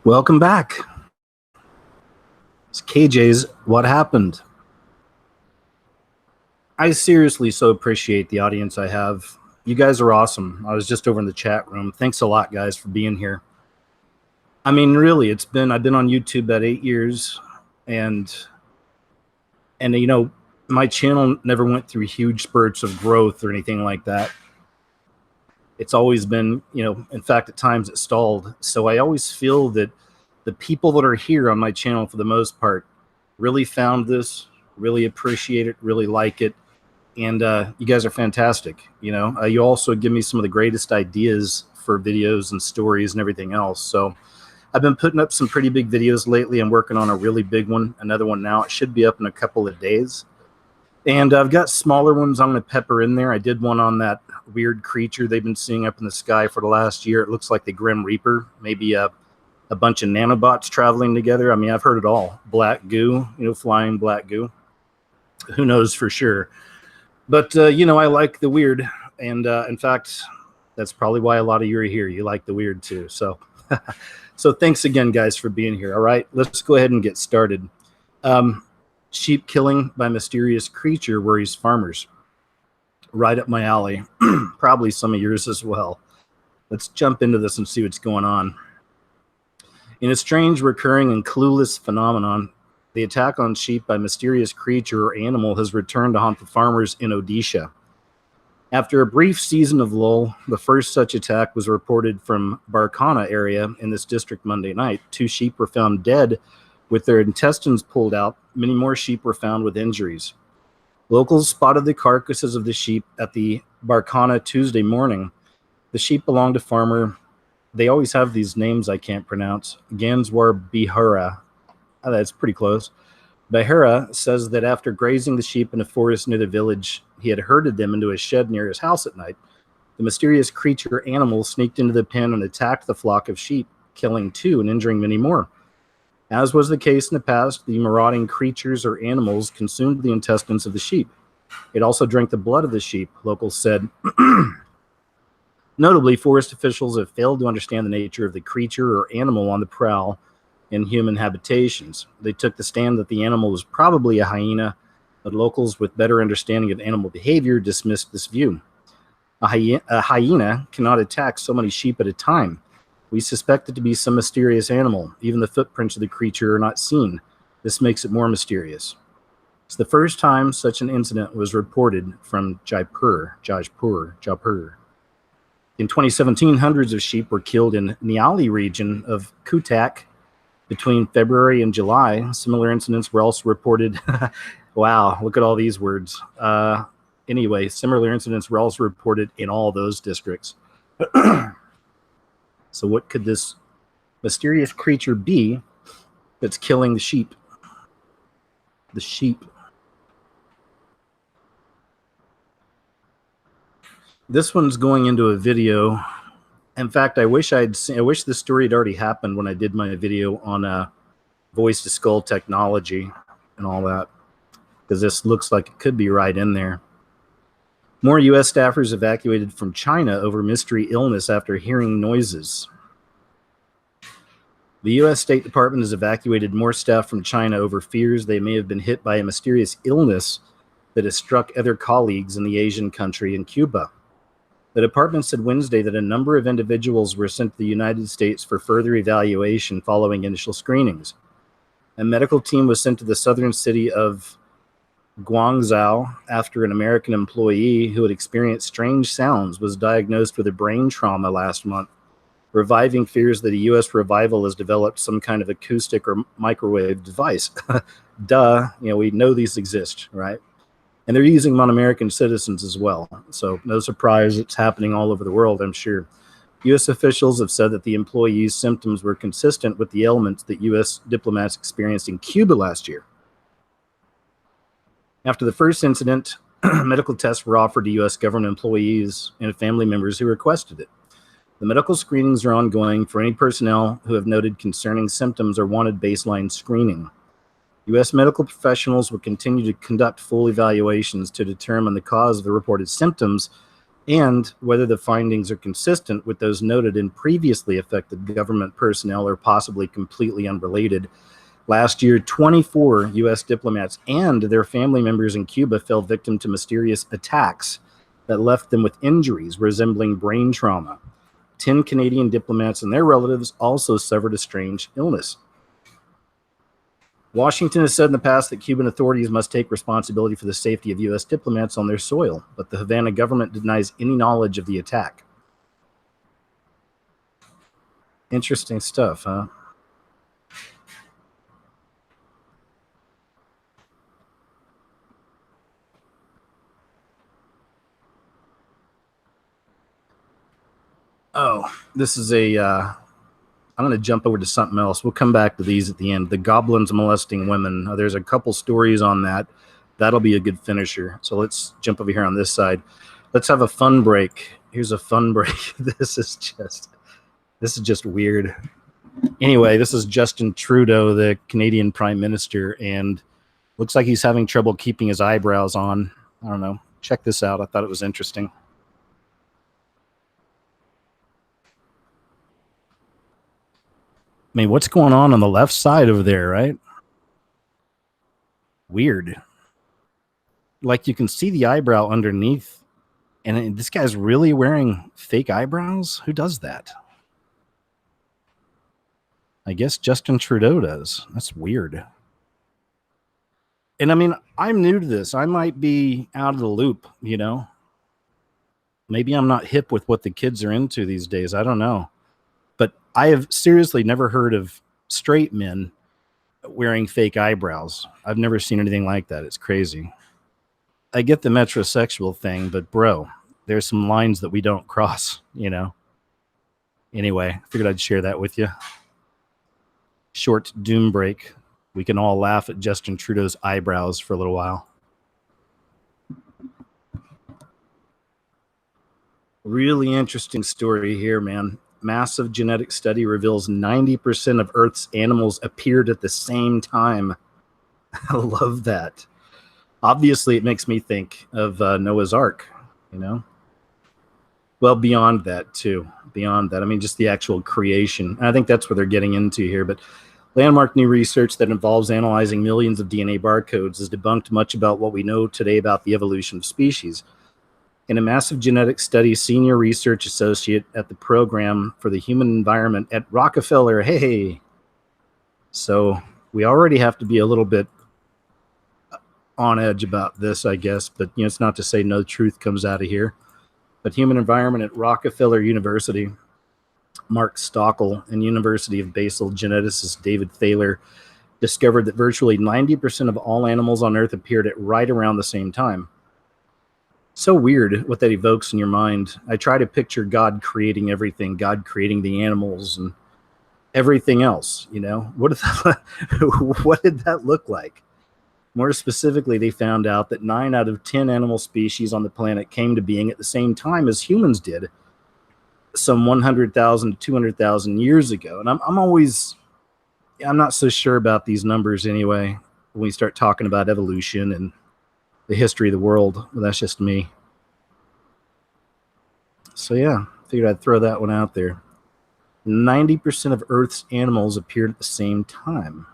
Welcome back. It's KJ's What Happened. I seriously so appreciate the audience I have. You guys are awesome. I was just over in the chat room. Thanks a lot, guys, for being here. I mean, really, I've been on YouTube about 8 years, and you know, my channel never went through huge spurts of growth or anything like that. It's always been, in fact, at times it stalled. So I always feel that the people that are here on my channel, for the most part, really found this, really appreciate it, really like it. And you guys are fantastic. You also give me some of the greatest ideas for videos and stories and everything else. So I've been putting up some pretty big videos lately. I'm working on a really big one, another one now. It should be up in a couple of days. And I've got smaller ones I'm going to pepper in there. I did one on that weird creature they've been seeing up in the sky for the last year. It looks like the Grim Reaper, maybe a bunch of nanobots traveling together. I mean, I've heard it all. Black goo, flying black goo. Who knows for sure? But, I like the weird. And in fact, that's probably why a lot of you are here. You like the weird too. So, so thanks again, guys, for being here. All right, let's go ahead and get started. Sheep killing by mysterious creature worries farmers. Right up my alley. Probably some of yours as well. Let's jump into this and see what's going on. In a strange, recurring, and clueless phenomenon, the attack on sheep by mysterious creature or animal has returned to haunt the farmers in Odisha. After a brief season of lull, the first such attack was reported from Barkana area in this district Monday night. 2 sheep were found dead with their intestines pulled out. Many more sheep were found with injuries. Locals spotted the carcasses of the sheep at the Barkana Tuesday morning. The sheep belonged to farmer. They always have these names I can't pronounce. Ganswar Bihara. Oh, that's pretty close. Bihara says that after grazing the sheep in a forest near the village, he had herded them into a shed near his house at night. The mysterious creature animal sneaked into the pen and attacked the flock of sheep, killing 2 and injuring many more. As was the case in the past, the marauding creatures or animals consumed the intestines of the sheep. It also drank the blood of the sheep, locals said. Notably, forest officials have failed to understand the nature of the creature or animal on the prowl in human habitations. They took the stand that the animal was probably a hyena, but locals with better understanding of animal behavior dismissed this view. A hyena cannot attack so many sheep at a time. We suspect it to be some mysterious animal. Even the footprints of the creature are not seen. This makes it more mysterious. It's the first time such an incident was reported from Jaipur. In 2017, hundreds of sheep were killed in Niali region of Cuttack between February and July. Similar incidents were also reported. Wow, look at all these words. Anyway, similar incidents were also reported in all those districts. So what could this mysterious creature be that's killing the sheep? The sheep. This one's going into a video. In fact, I wish this story had already happened when I did my video on voice to skull technology and all that, because this looks like it could be right in there. More U.S. staffers evacuated from China over mystery illness after hearing noises. The U.S. State Department has evacuated more staff from China over fears they may have been hit by a mysterious illness that has struck other colleagues in the Asian country in Cuba. The department said Wednesday that a number of individuals were sent to the United States for further evaluation following initial screenings. A medical team was sent to the southern city of Guangzhou after an American employee who had experienced strange sounds was diagnosed with a brain trauma last month, reviving fears that a U.S. revival has developed some kind of acoustic or microwave device. Duh, we know these exist, right? And they're using them on American citizens as well. So no surprise, it's happening all over the world, I'm sure. U.S. officials have said that the employee's symptoms were consistent with the ailments that U.S. diplomats experienced in Cuba last year. After the first incident, medical tests were offered to U.S. government employees and family members who requested it. The medical screenings are ongoing for any personnel who have noted concerning symptoms or wanted baseline screening. U.S. medical professionals will continue to conduct full evaluations to determine the cause of the reported symptoms and whether the findings are consistent with those noted in previously affected government personnel or possibly completely unrelated. Last year, 24 U.S. diplomats and their family members in Cuba fell victim to mysterious attacks that left them with injuries resembling brain trauma. 10 Canadian diplomats and their relatives also suffered a strange illness. Washington has said in the past that Cuban authorities must take responsibility for the safety of U.S. diplomats on their soil, but the Havana government denies any knowledge of the attack. Interesting stuff, huh? Oh, this is I'm going to jump over to something else. We'll come back to these at the end. The goblins molesting women. There's a couple stories on that. That'll be a good finisher. So let's jump over here on this side. Let's have a fun break. Here's a fun break. This is just weird. Anyway, this is Justin Trudeau, the Canadian Prime Minister, and looks like he's having trouble keeping his eyebrows on. I don't know. Check this out. I thought it was interesting. I mean, what's going on the left side over there, right? Weird. Like you can see the eyebrow underneath, and this guy's really wearing fake eyebrows? Who does that? I guess Justin Trudeau does. That's weird. And I mean, I'm new to this. I might be out of the loop, you know? Maybe I'm not hip with what the kids are into these days. I don't know. But I have seriously never heard of straight men wearing fake eyebrows. I've never seen anything like that. It's crazy. I get the metrosexual thing, but bro, there's some lines that we don't cross, you know? Anyway, I figured I'd share that with you. Short doom break. We can all laugh at Justin Trudeau's eyebrows for a little while. Really interesting story here, man. Massive genetic study reveals 90% of Earth's animals appeared at the same time. I love that. Obviously, it makes me think of Noah's Ark, you know? Well, beyond that, too. Beyond that. I mean, just the actual creation. And I think that's what they're getting into here. But landmark new research that involves analyzing millions of DNA barcodes has debunked much about what we know today about the evolution of species. In a massive genetic study, senior research associate at the Program for the Human Environment at Rockefeller, hey. So we already have to be a little bit on edge about this, I guess, but you know, it's not to say no truth comes out of here. But Human Environment at Rockefeller University, Mark Stockel, and University of Basel geneticist David Thaler discovered that virtually 90% of all animals on Earth appeared at right around the same time. So weird what that evokes in your mind. I try to picture God creating everything, God creating the animals and everything else, you know? What did that look like? More specifically, they found out that 9 out of 10 animal species on the planet came to being at the same time as humans did, some 100,000 to 200,000 years ago. And I'm not so sure about these numbers anyway, when we start talking about evolution and the history of the world. Well, that's just me. So yeah, figured I'd throw that one out there. 90% of Earth's animals appeared at the same time.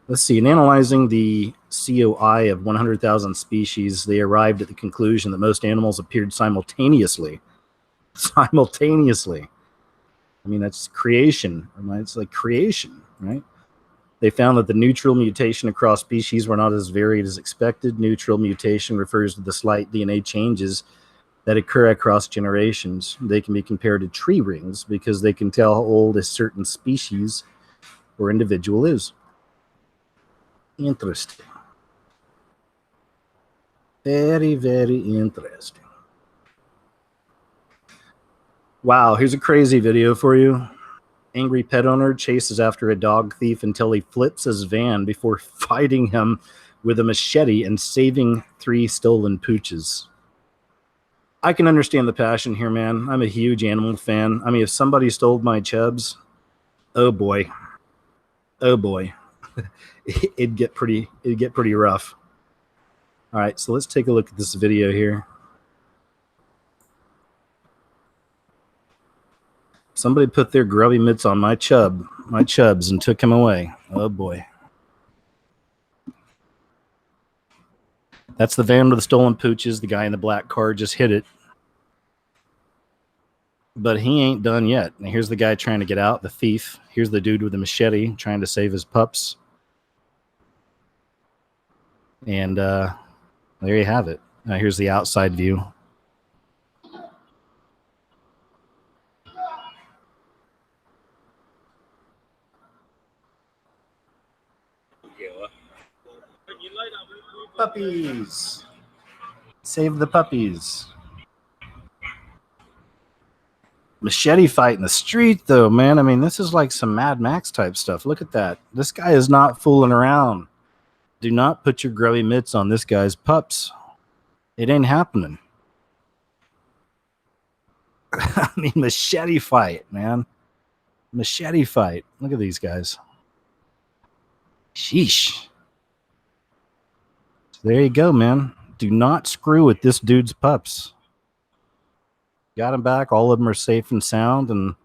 Let's see, in analyzing the COI of 100,000 species, they arrived at the conclusion that most animals appeared simultaneously. Simultaneously. I mean, that's creation. It's like creation, right? They found that the neutral mutation across species were not as varied as expected. Neutral mutation refers to the slight DNA changes that occur across generations. They can be compared to tree rings because they can tell how old a certain species or individual is. Interesting. Very, very interesting. Wow, here's a crazy video for you. Angry pet owner chases after a dog thief until he flips his van before fighting him with a machete and saving 3 stolen pooches. I can understand the passion here, man. I'm a huge animal fan. I mean, if somebody stole my chubs, oh boy. Oh boy. It'd get pretty rough. All right, so let's take a look at this video here. Somebody put their grubby mitts on my chubs, and took him away. Oh boy. That's the van with the stolen pooches. The guy in the black car just hit it. But he ain't done yet. And here's the guy trying to get out, the thief. Here's the dude with the machete trying to save his pups. And there you have it. Here's the outside view. Puppies. Save the puppies. Machete fight in the street, though, man. I mean, this is like some Mad Max type stuff. Look at that. This guy is not fooling around. Do not put your grubby mitts on this guy's pups. It ain't happening. I mean, machete fight, man. Machete fight. Look at these guys. Sheesh. So there you go, man. Do not screw with this dude's pups. Got him back. All of them are safe and sound, and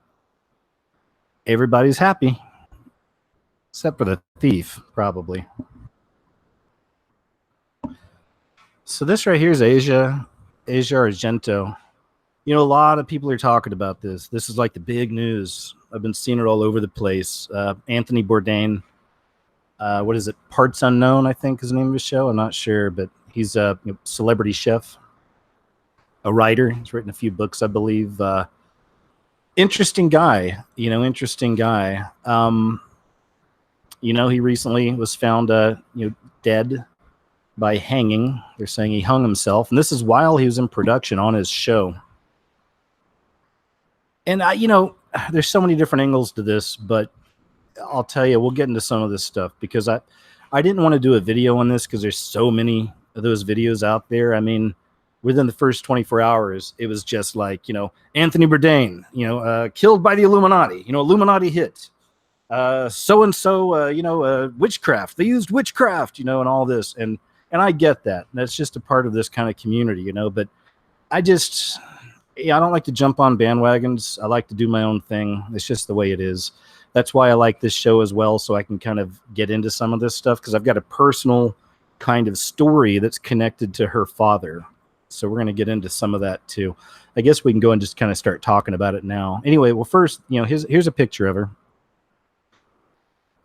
everybody's happy. Except for the thief, probably. So this right here is Asia Argento. You know, a lot of people are talking about this. This is like the big news. I've been seeing it all over the place. Anthony Bourdain, what is it? Parts Unknown, I think is the name of his show. I'm not sure, but he's a celebrity chef, a writer. He's written a few books, I believe. Interesting guy, interesting guy. He recently was found, dead by hanging. They're saying he hung himself, and this is while he was in production on his show. And there's so many different angles to this, but I'll tell you, we'll get into some of this stuff because I didn't want to do a video on this because there's so many of those videos out there. I mean, within the first 24 hours, it was just like, Anthony Bourdain, killed by the Illuminati, Illuminati hit, so-and-so, witchcraft. They used witchcraft, and all this. And I get that. That's just a part of this kind of community, but I don't like to jump on bandwagons. I like to do my own thing. It's just the way it is. That's why I like this show as well, so I can kind of get into some of this stuff because I've got a personal kind of story that's connected to her father. So we're going to get into some of that too. I guess we can go and just kind of start talking about it now. Anyway, well, first, here's a picture of her.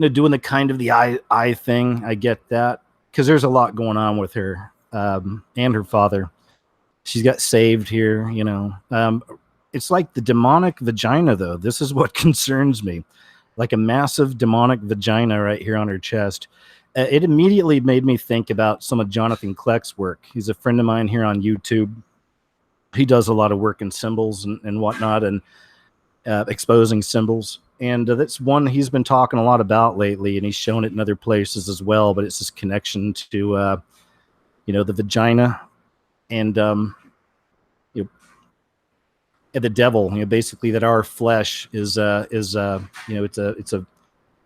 Doing the kind of the eye thing. I get that because there's a lot going on with her and her father. She's got saved here, It's like the demonic vagina, though. This is what concerns me. Like a massive demonic vagina right here on her chest. It immediately made me think about some of Jonathan Kleck's work. He's a friend of mine here on YouTube. He does a lot of work in symbols and whatnot and exposing symbols. And that's one he's been talking a lot about lately, and he's shown it in other places as well. But it's this connection to, the vagina and the devil. Basically that our flesh is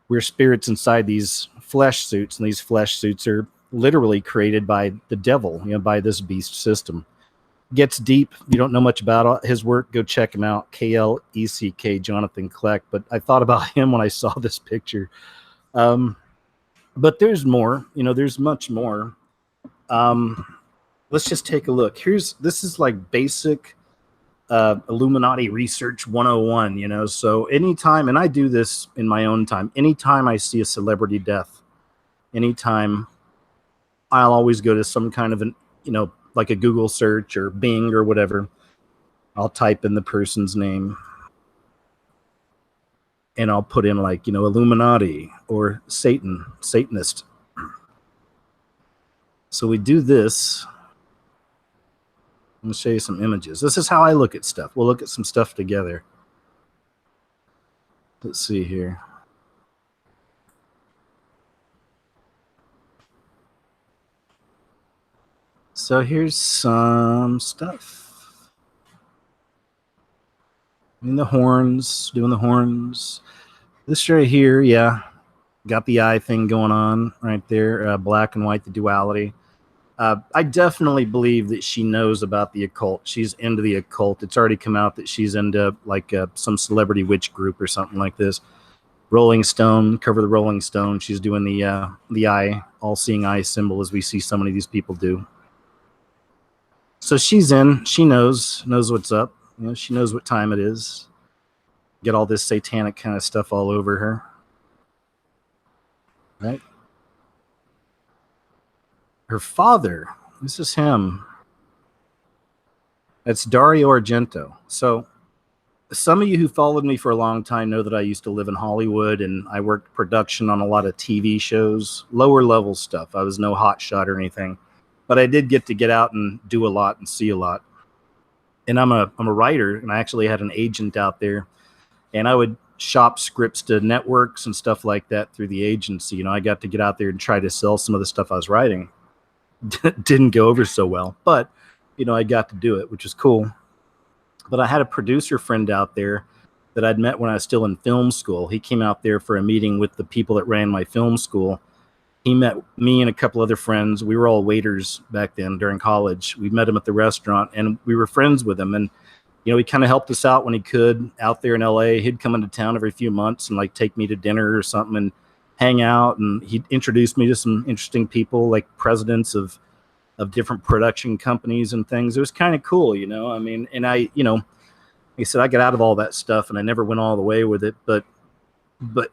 we're spirits inside these flesh suits, and these flesh suits are literally created by the devil, by this beast system. Gets deep. If you don't know much about his work, go check him out. Kleck, Jonathan Kleck. But I thought about him when I saw this picture. But there's more. There's much more. Let's just take a look. This is like basic Illuminati research 101, so anytime, and I do this in my own time, anytime I see a celebrity death, anytime, I'll always go to some kind of an, like a Google search or Bing or whatever. I'll type in the person's name and I'll put in like, Illuminati or Satanist. So we do this. I'm going to show you some images. This is how I look at stuff. We'll look at some stuff together. Let's see here. So here's some stuff. Doing the horns. This right here, yeah. Got the eye thing going on right there. Black and white, the duality. I definitely believe that she knows about the occult. She's into the occult. It's already come out that she's into like some celebrity witch group or something like this. Rolling Stone, cover the Rolling Stone. She's doing the eye, all-seeing eye symbol, as we see so many of these people do. So she's in. She knows what's up. You know, she knows what time it is. Get all this satanic kind of stuff all over her, right? Her father. This is him. That's Dario Argento. So some of you who followed me for a long time know that I used to live in Hollywood and I worked production on a lot of TV shows, lower level stuff. I was no hot shot or anything, but I did get out and do a lot and see a lot. And I'm a writer, and I actually had an agent out there, and I would shop scripts to networks and stuff like that through the agency. You know, I got to get out there and try to sell some of the stuff I was writing. Didn't go over so well, but you know, I got to do it, which was cool. But I had a producer friend out there that I'd met when I was still in film school. He came out there for a meeting with the people that ran my film school. He met me and a couple other friends. We were all waiters back then during college. We met him at the restaurant, and we were friends with him. And, you know, he kind of helped us out when he could out there in LA. He'd come into town every few months and like take me to dinner or something and hang out. And he introduced me to some interesting people, like presidents of different production companies and things. It was kind of cool, you know. I mean, and I, you know, like I said, I got out of all that stuff and I never went all the way with it. But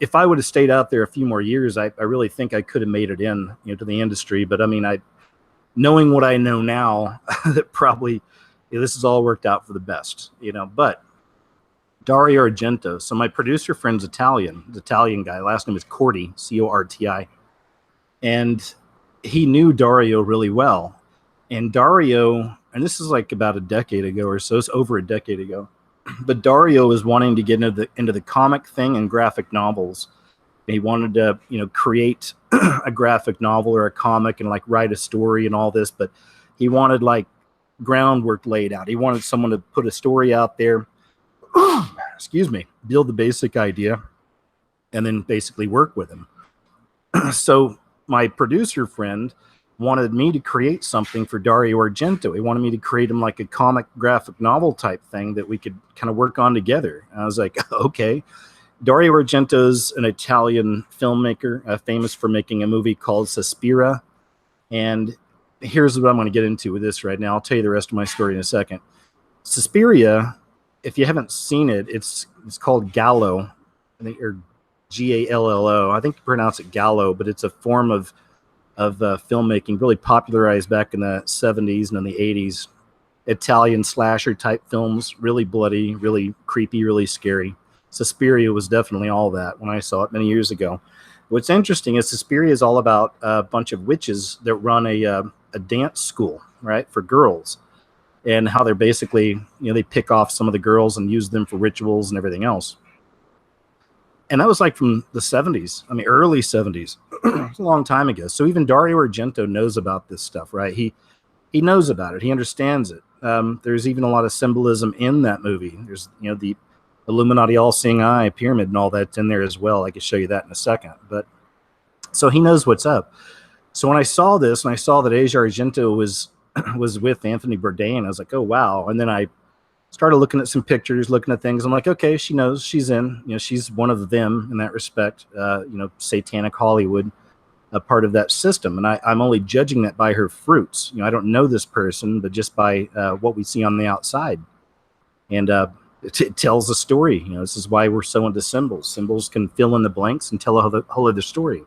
if I would have stayed out there a few more years, I really think I could have made it in, you know, to the industry. But I mean, knowing what I know now, that probably, you know, this has all worked out for the best, you know. But Dario Argento. So my producer friend's Italian, the Italian guy. Last name is Corti, Corti, and he knew Dario really well. And Dario, and this is like about a decade ago or so, it's over a decade ago. But Dario was wanting to get into the comic thing and graphic novels. He wanted to, you know, create a graphic novel or a comic and like write a story and all this, but he wanted like groundwork laid out. He wanted someone to put a story out there, excuse me, build the basic idea, and then basically work with him. So my producer friend wanted me to create something for Dario Argento. He wanted me to create him like a comic graphic novel type thing that we could kind of work on together. And I was like, okay. Dario Argento's an Italian filmmaker, famous for making a movie called Suspiria. And here's what I'm going to get into with this right now. I'll tell you the rest of my story in a second. Suspiria, if you haven't seen it, it's called Gallo, I think, or Gallo. I think you pronounce it Gallo, but it's a form of filmmaking really popularized back in the 70s and in the 80s. Italian slasher type films, really bloody, really creepy, really scary. Suspiria was definitely all that when I saw it many years ago. What's interesting is Suspiria is all about a bunch of witches that run a dance school, right, for girls, and how they're basically, you know, they pick off some of the girls and use them for rituals and everything else. And that was like from the 70s. I mean, early 70s. It's a long time ago. So even Dario Argento knows about this stuff, right? He knows about it. He understands it. There's even a lot of symbolism in that movie. There's, you know, the Illuminati all-seeing eye pyramid and all that's in there as well. I can show you that in a second. But so he knows what's up. So when I saw this and I saw that Asia Argento was with Anthony Bourdain, I was like, oh, wow. And then I started looking at some pictures, looking at things. I'm like, okay, she knows, she's in. You know, she's one of them in that respect. You know, satanic Hollywood, a part of that system. And I'm only judging that by her fruits. You know, I don't know this person, but just by what we see on the outside. And it tells a story. You know, this is why we're so into symbols. Symbols can fill in the blanks and tell a whole other story.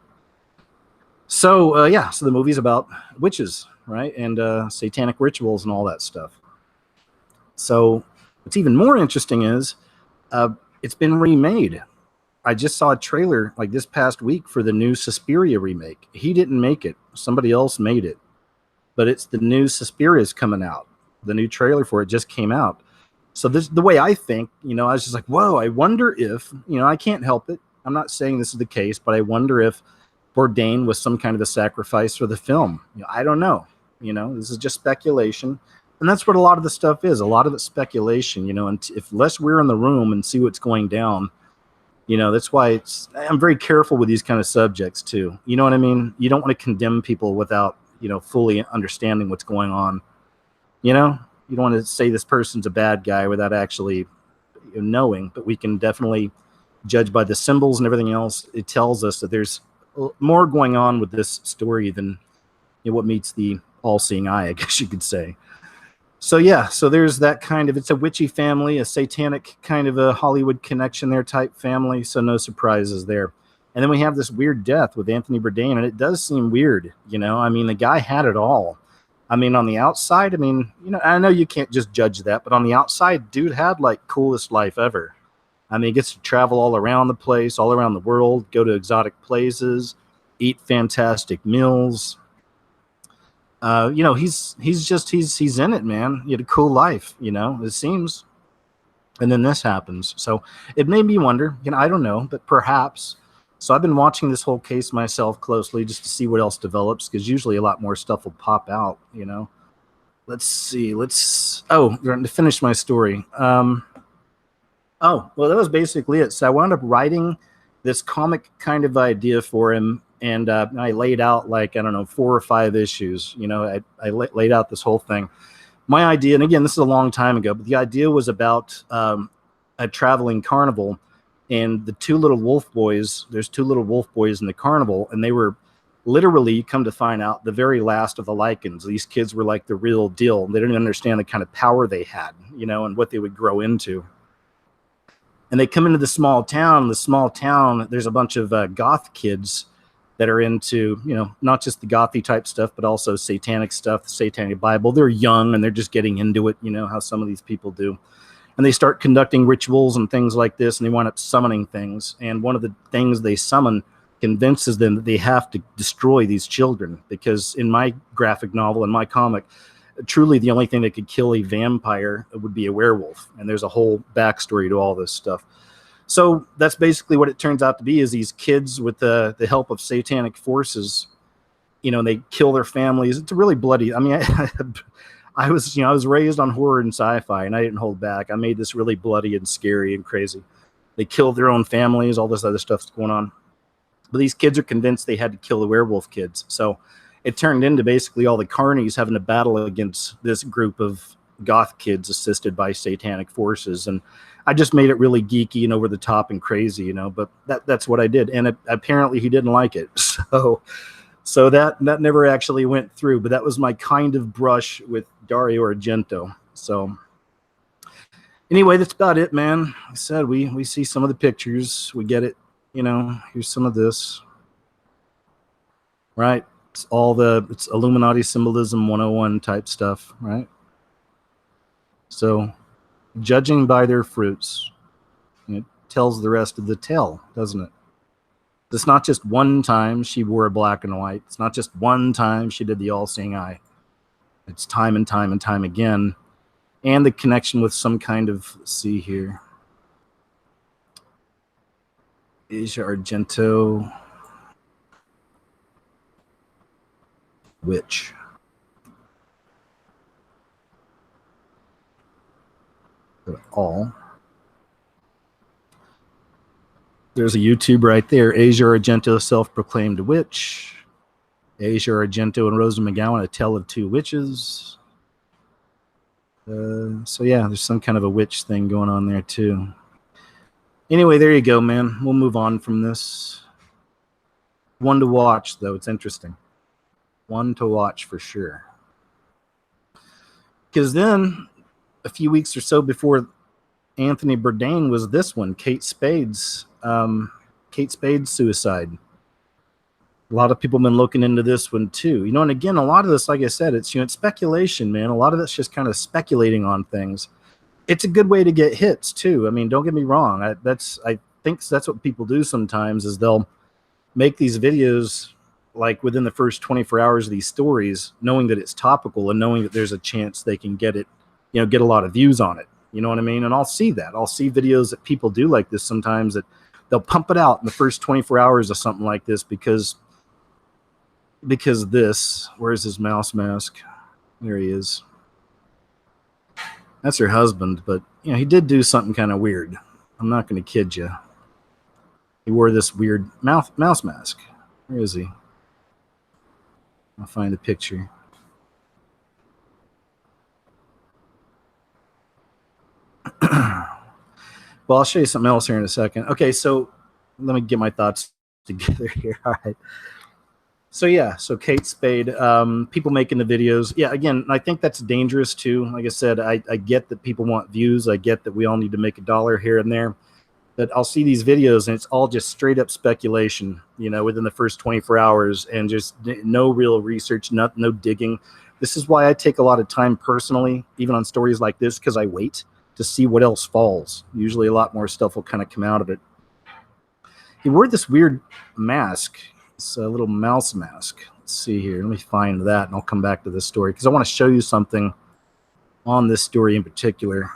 So, yeah, so the movie's about witches, right? And satanic rituals and all that stuff. So what's even more interesting is it's been remade. I just saw a trailer like this past week for the new Suspiria remake. He didn't make it. Somebody else made it. But it's the new Suspiria's coming out. The new trailer for it just came out. So this, the way I think, you know, I was just like, whoa, I wonder if, you know, I can't help it. I'm not saying this is the case, but I wonder if Bourdain was some kind of a sacrifice for the film. You know, I don't know. You know, this is just speculation. And that's what a lot of the stuff is. A lot of it's speculation, you know, and if unless we're in the room and see what's going down, you know, that's why I'm very careful with these kind of subjects too. You know what I mean? You don't want to condemn people without fully understanding what's going on. You don't want to say this person's a bad guy without actually knowing, but we can definitely judge by the symbols and everything else. It tells us that there's more going on with this story than what meets the all-seeing eye, I guess you could say. So yeah, so there's that kind of, it's a witchy family, a satanic kind of a Hollywood connection there type family, so no surprises there. And then we have this weird death with Anthony Bourdain, and it does seem weird, I mean, the guy had it all. I mean, on the outside, I mean, I know you can't just judge that, but on the outside, dude had like coolest life ever. I mean, he gets to travel all around the place, all around the world, go to exotic places, eat fantastic meals. He's in it, man. He had a cool life, it seems. And then this happens. So it made me wonder, I don't know, but perhaps. So I've been watching this whole case myself closely just to see what else develops, because usually a lot more stuff will pop out, Let's see. To finish my story. Well, that was basically it. So I wound up writing this comic kind of idea for him. And I laid out 4 or 5 issues. I laid out this whole thing. My idea, and again, this is a long time ago, but the idea was about a traveling carnival, and the 2 little wolf boys. There's 2 little wolf boys in the carnival, and they were literally, come to find out, the very last of the Lycans. These kids were like the real deal. They didn't understand the kind of power they had, and what they would grow into. And they come into the small town. The small town, there's a bunch of goth kids that are into, not just the gothy type stuff, but also satanic stuff, the Satanic Bible. They're young and they're just getting into it, how some of these people do. And they start conducting rituals and things like this, and they wind up summoning things. And one of the things they summon convinces them that they have to destroy these children, because in my graphic novel, in my comic, truly the only thing that could kill a vampire would be a werewolf. And there's a whole backstory to all this stuff. So that's basically what it turns out to be, is these kids, with the help of satanic forces, they kill their families. It's really bloody. I mean, I was raised on horror and sci-fi, and I didn't hold back. I made this really bloody and scary and crazy. They killed their own families, all this other stuff's going on. But these kids are convinced they had to kill the werewolf kids. So it turned into basically all the carnies having to battle against this group of goth kids assisted by satanic forces. And I just made it really geeky and over the top and crazy, but that's what I did. And apparently he didn't like it. So that never actually went through, but that was my kind of brush with Dario Argento. So anyway, that's about it, man. I said, we see some of the pictures. We get it. Here's some of this. Right? It's Illuminati symbolism 101 type stuff, right? So judging by their fruits, it tells the rest of the tale, doesn't it? It's not just one time she wore black and white. It's not just one time she did the all-seeing eye. It's time and time and time again. And the connection with some kind of, let's see here, Asia Argento witch. All. There's a YouTube right there. Asia Argento, self-proclaimed witch. Asia Argento and Rosa McGowan, A Tale of Two Witches. So yeah, there's some kind of a witch thing going on there too. Anyway, there you go, man. We'll move on from this. One to watch, though. It's interesting. One to watch for sure. Because then, a few weeks or so before Anthony Bourdain was this one, Kate Spade's suicide. A lot of people have been looking into this one too. And again, a lot of this, like I said, it's it's speculation, man. A lot of it's just kind of speculating on things. It's a good way to get hits too. I mean, don't get me wrong. I think that's what people do sometimes, is they'll make these videos like within the first 24 hours of these stories, knowing that it's topical and knowing that there's a chance they can get it, get a lot of views on it. You know what I mean? And I'll see that. I'll see videos that people do like this sometimes, that they'll pump it out in the first 24 hours of something like this because this, where's his mouse mask? There he is. That's her husband, but he did do something kind of weird. I'm not going to kid you. He wore this weird mouse mask. Where is he? I'll find the picture. Well, I'll show you something else here in a second. Okay, so let me get my thoughts together here. All right. So yeah, so Kate Spade, people making the videos. Yeah, again, I think that's dangerous too. Like I said, I get that people want views. I get that we all need to make a dollar here and there. But I'll see these videos and it's all just straight up speculation, you know, within the first 24 hours and just no real research, no digging. This is why I take a lot of time personally, even on stories like this, because I wait to see what else falls. Usually a lot more stuff will kind of come out of it. He wore this weird mask. It's a little mouse mask. Let's see here. Let me find that and I'll come back to this story because I want to show you something on this story in particular.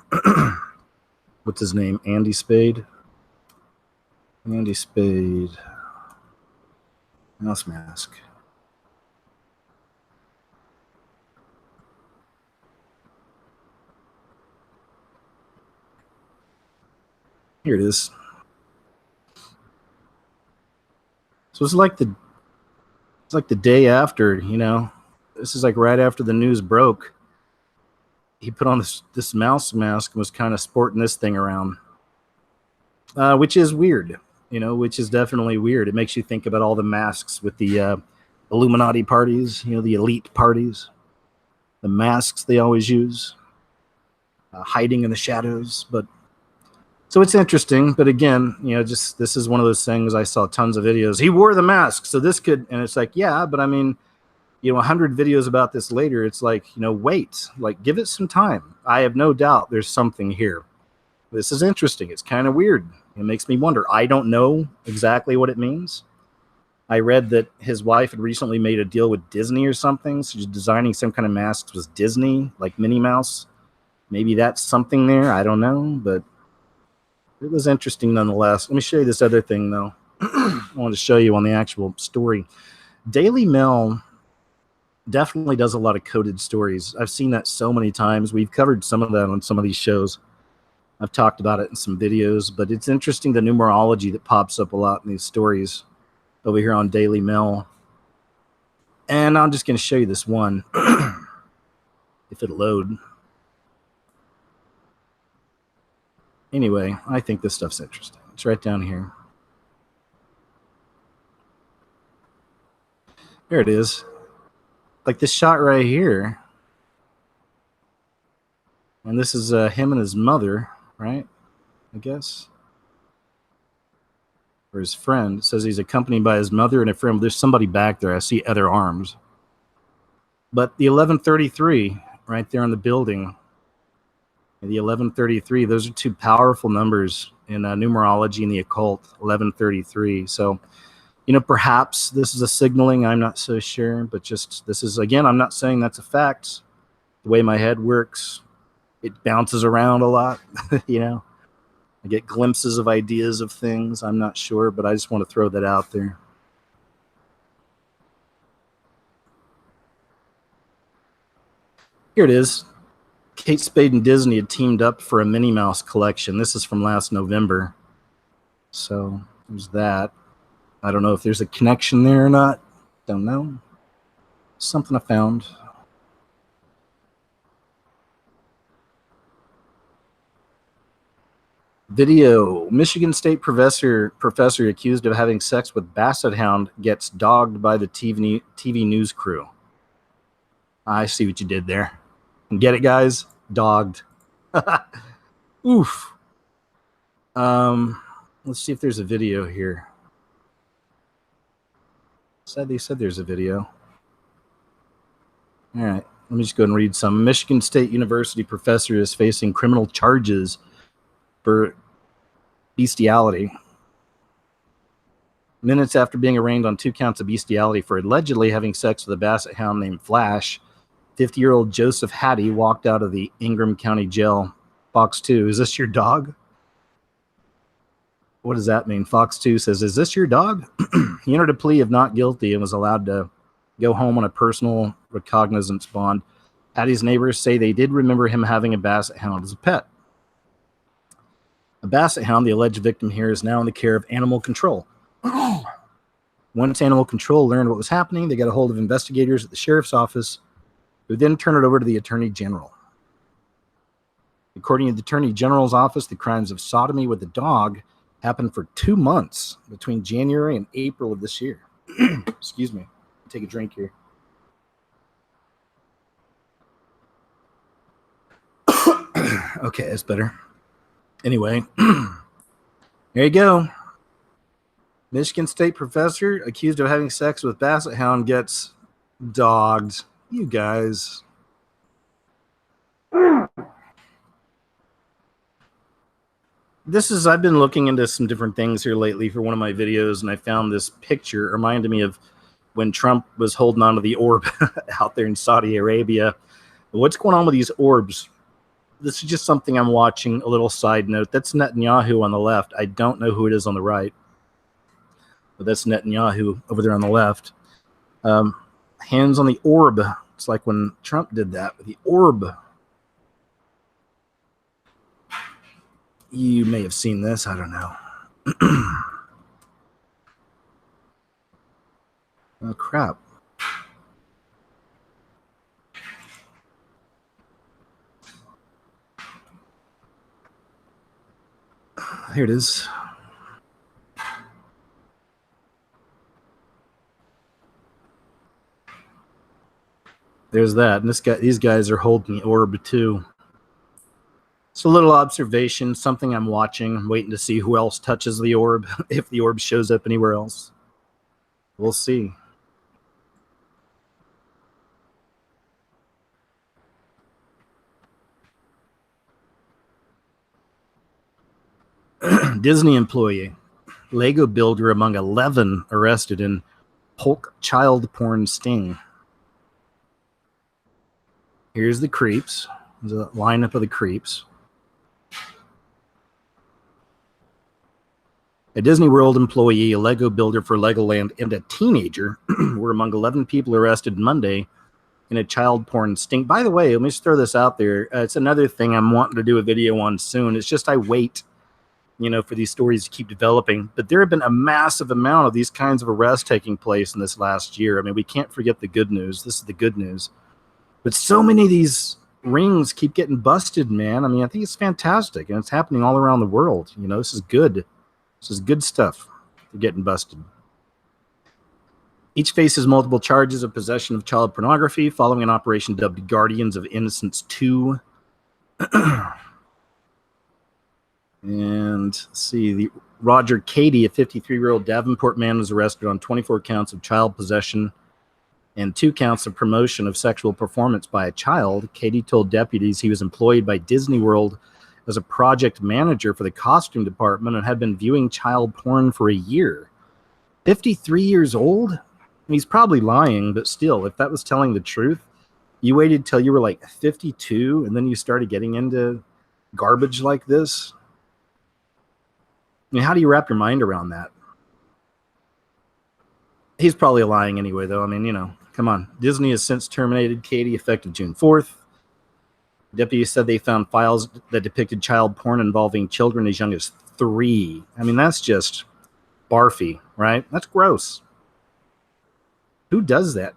What's his name? Andy Spade. Andy Spade. Mouse mask. Here it is. So it's like the day after, you know. This is like right after the news broke. He put on this mouse mask and was kind of sporting this thing around, which is weird, you know, which is definitely weird. It makes you think about all the masks with the Illuminati parties, you know, the elite parties, the masks they always use, hiding in the shadows. But so it's interesting. But again, you know, just this is one of those things. I saw tons of videos. He wore the mask, so this could, and it's like, yeah, but I mean, you know, 100 videos about this later, it's like, you know, wait, like give it some time. I have no doubt there's something here. This is interesting. It's kind of weird. It makes me wonder. I don't know exactly what it means. I read that his wife had recently made a deal with Disney or something. So she's designing some kind of masks with Disney, like Minnie Mouse. Maybe that's something there. I don't know, but it was interesting nonetheless. Let me show you this other thing, though. I wanted to show you on the actual story. Daily Mail definitely does a lot of coded stories. I've seen that so many times. We've covered some of that on some of these shows. I've talked about it in some videos, but it's interesting the numerology that pops up a lot in these stories over here on Daily Mail. And I'm just going to show you this one, if it'll load. Anyway, I think this stuff's interesting. It's right down here. There it is. Like this shot right here. And this is him and his mother, right? I guess. Or his friend. It says he's accompanied by his mother and a friend. There's somebody back there. I see other arms. But the 1133 right there on the building. The 1133, those are two powerful numbers in numerology and the occult, 1133. So, you know, perhaps this is a signaling. I'm not so sure. But just this is, again, I'm not saying that's a fact. The way my head works, it bounces around a lot, you know. I get glimpses of ideas of things. I'm not sure, but I just want to throw that out there. Here it is. Kate Spade and Disney had teamed up for a Minnie Mouse collection. This is from last November. So there's that. I don't know if there's a connection there or not. Don't know. Something I found. Video. Michigan State professor accused of having sex with basset hound gets dogged by the TV news crew. I see what you did there. Get it, guys? Dogged. Oof. Let's see if there's a video here. They said there's a video. All right. Let me just go and read some. Michigan State University professor is facing criminal charges for bestiality. Minutes after being arraigned on 2 counts of bestiality for allegedly having sex with a basset hound named Flash, 50-year-old Joseph Hattie walked out of the Ingham County Jail. Fox 2, is this your dog? What does that mean? Fox 2 says, is this your dog? He entered a plea of not guilty and was allowed to go home on a personal recognizance bond. Hattie's neighbors say they did remember him having a basset hound as a pet. A basset hound, the alleged victim here, is now in the care of animal control. Once animal control learned what was happening, they got a hold of investigators at the sheriff's office, who then turned it over to the attorney general. According to the attorney general's office, the crimes of sodomy with a dog happened for 2 months between January and April of this year. Excuse me. Take a drink here. Okay, that's better. Anyway, there you go. Michigan State professor accused of having sex with basset hound gets dogged. You guys. I've been looking into some different things here lately for one of my videos, and I found this picture. It reminded me of when Trump was holding on to the orb out there in Saudi Arabia. What's going on with these orbs? This is just something I'm watching. A little side note. That's Netanyahu on the left. I don't know who it is on the right, but that's Netanyahu over there on the left. Hands on the orb. It's like when Trump did that with the orb. You may have seen this. I don't know. Oh, crap. Here it is. There's that. And these guys are holding the orb too. It's a little observation, something I'm watching. I'm waiting to see who else touches the orb, if the orb shows up anywhere else. We'll see. Disney employee, Lego builder among 11 arrested in Polk child porn sting. Here's the creeps. There's a lineup of the creeps. A Disney World employee, a Lego builder for Legoland, and a teenager were among 11 people arrested Monday in a child porn sting. By the way, let me just throw this out there. It's another thing I'm wanting to do a video on soon. It's just I wait, for these stories to keep developing. But there have been a massive amount of these kinds of arrests taking place in this last year. I mean, we can't forget the good news. This is the good news. But so many of these rings keep getting busted, man. I mean, I think it's fantastic, and it's happening all around the world. This is good. This is good stuff. They're getting busted. Each faces multiple charges of possession of child pornography following an operation dubbed Guardians of Innocence 2. And let's see, the Roger Cady, a 53-year-old Davenport man, was arrested on 24 counts of child possession and 2 counts of promotion of sexual performance by a child. Cady told deputies he was employed by Disney World as a project manager for the costume department and had been viewing child porn for a year. 53 years old? He's probably lying, but still, if that was telling the truth, you waited till you were like 52 and then you started getting into garbage like this? I mean, how do you wrap your mind around that? He's probably lying anyway, though. I mean, come on. Disney has since terminated Cady effective June 4th. Deputies said they found files that depicted child porn involving children as young as 3. I mean, that's just barfy, right? That's gross. Who does that?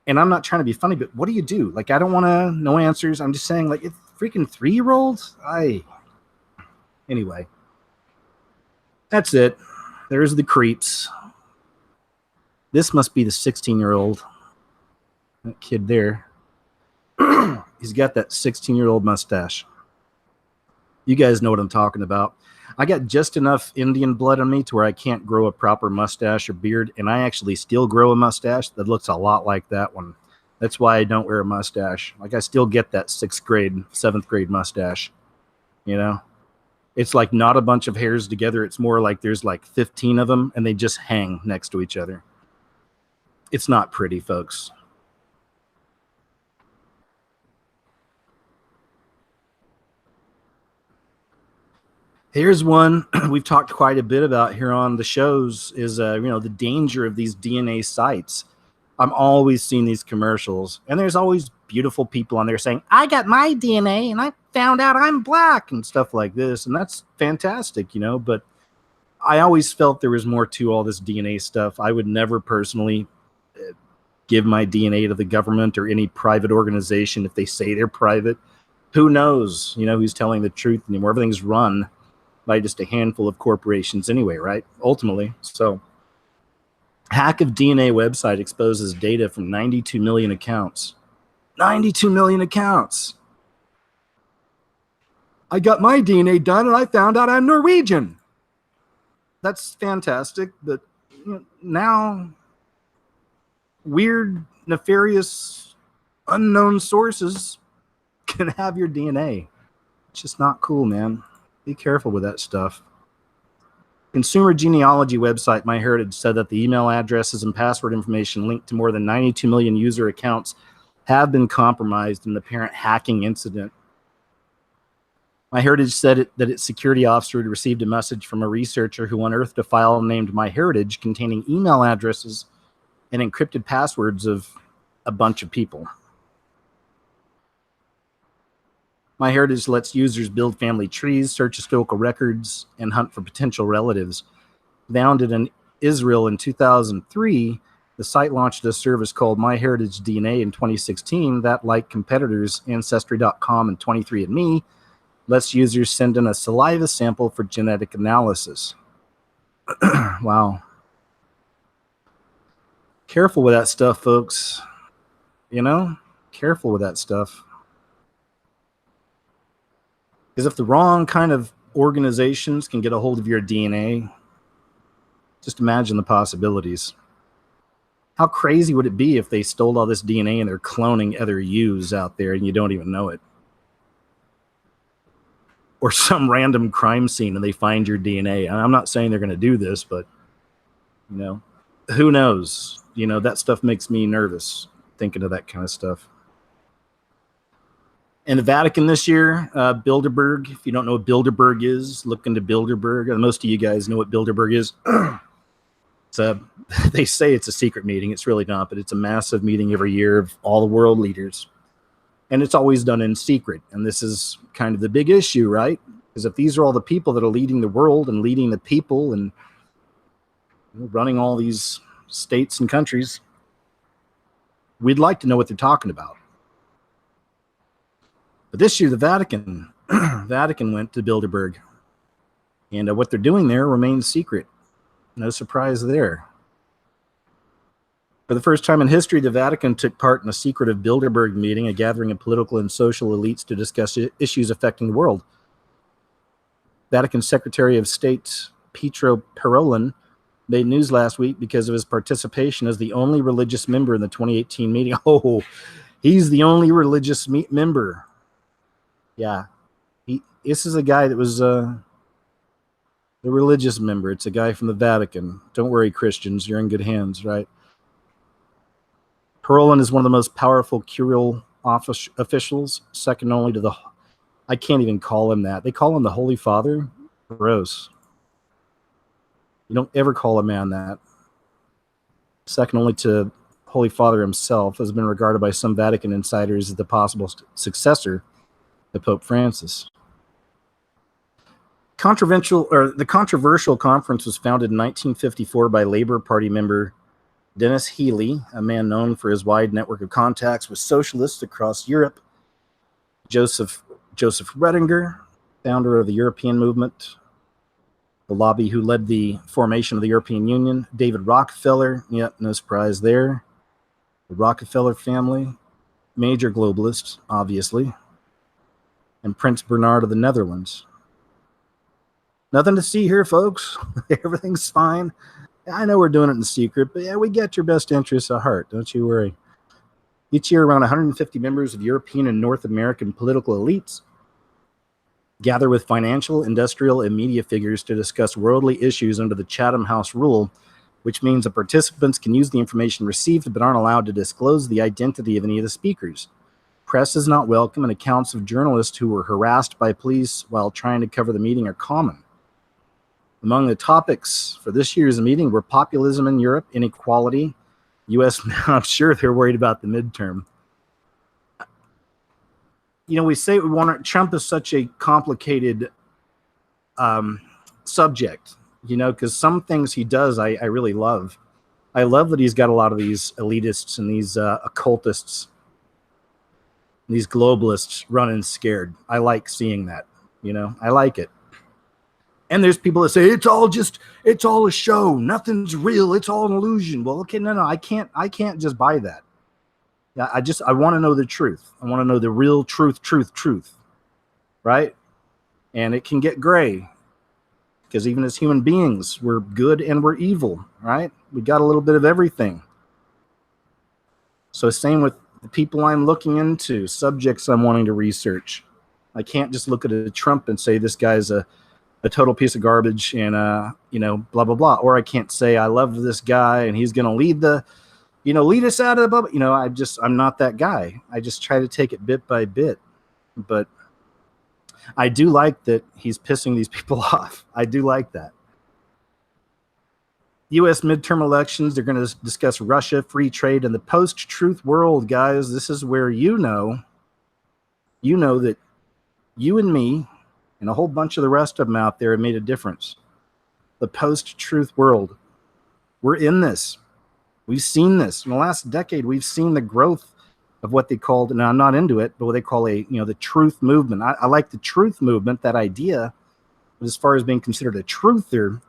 And I'm not trying to be funny, but what do you do? Like, I don't want to know answers. I'm just saying, like, it's freaking 3-year-olds? Anyway. That's it. There's the creeps. This must be the 16-year-old. That kid there. He's got that 16-year-old mustache. You guys know what I'm talking about. I got just enough Indian blood on me to where I can't grow a proper mustache or beard, and I actually still grow a mustache that looks a lot like that one. That's why I don't wear a mustache. Like, I still get that 6th grade, 7th grade mustache. It's like not a bunch of hairs together. It's more like there's like 15 of them, and they just hang next to each other. It's not pretty, folks. Here's one we've talked quite a bit about here on the shows is, the danger of these DNA sites. I'm always seeing these commercials, and there's always beautiful people on there saying, I got my DNA, and I found out I'm black, and stuff like this, and that's fantastic, but I always felt there was more to all this DNA stuff. I would never personally give my DNA to the government or any private organization if they say they're private. Who knows, who's telling the truth anymore? Everything's run by just a handful of corporations anyway, right? Ultimately. So hack of DNA website exposes data from 92 million accounts. 92 million accounts. I got my DNA done and I found out I'm Norwegian. That's fantastic. But now weird, nefarious, unknown sources can have your DNA. It's just not cool, man. Be careful with that stuff. Consumer genealogy website MyHeritage said that the email addresses and password information linked to more than 92 million user accounts have been compromised in the apparent hacking incident. MyHeritage said that its security officer had received a message from a researcher who unearthed a file named MyHeritage containing email addresses and encrypted passwords of a bunch of people. MyHeritage lets users build family trees, search historical records, and hunt for potential relatives. Founded in Israel in 2003, the site launched a service called MyHeritage DNA in 2016 that, like competitors Ancestry.com and 23andMe, lets users send in a saliva sample for genetic analysis. Wow. Careful with that stuff, folks. Careful with that stuff. Because if the wrong kind of organizations can get a hold of your DNA, just imagine the possibilities. How crazy would it be if they stole all this DNA and they're cloning other yous out there and you don't even know it? Or some random crime scene and they find your DNA. And I'm not saying they're going to do this, but, who knows? That stuff makes me nervous thinking of that kind of stuff. In the Vatican this year, Bilderberg, if you don't know what Bilderberg is, look into Bilderberg. Most of you guys know what Bilderberg is. They say it's a secret meeting. It's really not, but it's a massive meeting every year of all the world leaders. And it's always done in secret. And this is kind of the big issue, right? Because if these are all the people that are leading the world and leading the people and running all these states and countries, we'd like to know what they're talking about. But this year, the Vatican went to Bilderberg. And what they're doing there remains secret. No surprise there. For the first time in history, the Vatican took part in a secretive Bilderberg meeting, a gathering of political and social elites to discuss issues affecting the world. Vatican Secretary of State Pietro Parolin made news last week because of his participation as the only religious member in the 2018 meeting. Oh, he's the only religious member. Yeah, this is a guy that was the religious member. It's a guy from the Vatican. Don't worry, Christians, you're in good hands, right? Parolin is one of the most powerful curial officials, second only to I can't even call him that. They call him the Holy Father. Gross. You don't ever call a man that. Second only to Holy Father himself, has been regarded by some Vatican insiders as the possible successor to Pope Francis. The controversial conference was founded in 1954 by Labour Party member Dennis Healy, a man known for his wide network of contacts with socialists across Europe. Joseph Redinger, founder of the European movement, the lobby who led the formation of the European Union. David Rockefeller, no surprise there. The Rockefeller family, major globalists, obviously. And Prince Bernard of the Netherlands. Nothing to see here, folks. Everything's fine. I know we're doing it in secret, but yeah, we get your best interests at heart. Don't you worry. Each year, around 150 members of European and North American political elites gather with financial, industrial, and media figures to discuss worldly issues under the Chatham House rule, which means that participants can use the information received but aren't allowed to disclose the identity of any of the speakers. Press is not welcome, and accounts of journalists who were harassed by police while trying to cover the meeting are common. Among the topics for this year's meeting were populism in Europe, inequality, U.S. I'm sure they're worried about the midterm. We say we want Trump is such a complicated subject. you know, because some things he does I really love. I love that he's got a lot of these elitists and these occultists, these globalists running scared. I like seeing that, you know, I like it. And there's people that say it's all a show, nothing's real, it's all an illusion. Well, okay, no, I can't just buy that. Yeah, I want to know the truth. I want to know the real truth, right? And it can get gray because even as human beings, we're good and we're evil, right? We got a little bit of everything. So same with the people I'm looking into, subjects I'm wanting to research. I can't just look at a Trump and say this guy's a total piece of garbage and you know, blah blah blah. Or I can't say I love this guy and he's going to lead us out of the bubble. You know, I'm not that guy. I just try to take it bit by bit. But I do like that he's pissing these people off. I do like that. U.S. midterm elections, they're going to discuss Russia, free trade, and the post-truth world, guys. This is where you know that you and me and a whole bunch of the rest of them out there have made a difference. The post-truth world. We're in this. We've seen this. In the last decade, we've seen the growth of what they called, and I'm not into it, but what they call the truth movement. I like the truth movement, that idea, but as far as being considered a truther,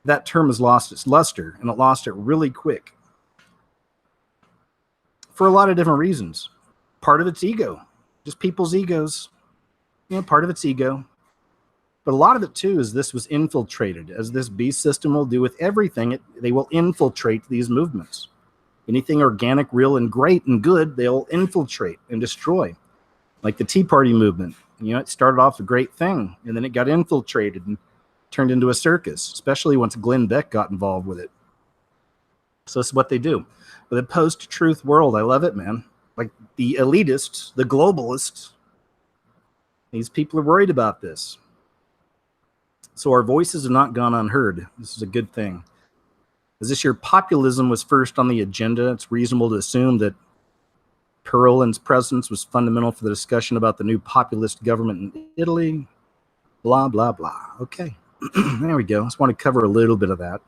that term has lost its luster, and it lost it really quick. For a lot of different reasons. Part of it's ego. Just people's egos. You know, part of it's ego. But a lot of it, too, is this was infiltrated, as this beast system will do with everything. They will infiltrate these movements. Anything organic, real, and great and good, they'll infiltrate and destroy. Like the Tea Party movement. You know, it started off a great thing, and then it got infiltrated and turned into a circus, especially once Glenn Beck got involved with it. So this is what they do. But the post-truth world, I love it, man. Like the elitists, the globalists, these people are worried about this. So our voices have not gone unheard. This is a good thing. As this year, populism was first on the agenda. It's reasonable to assume that Perolin's presence was fundamental for the discussion about the new populist government in Italy. Blah, blah, blah. Okay. There we go. I just want to cover a little bit of that.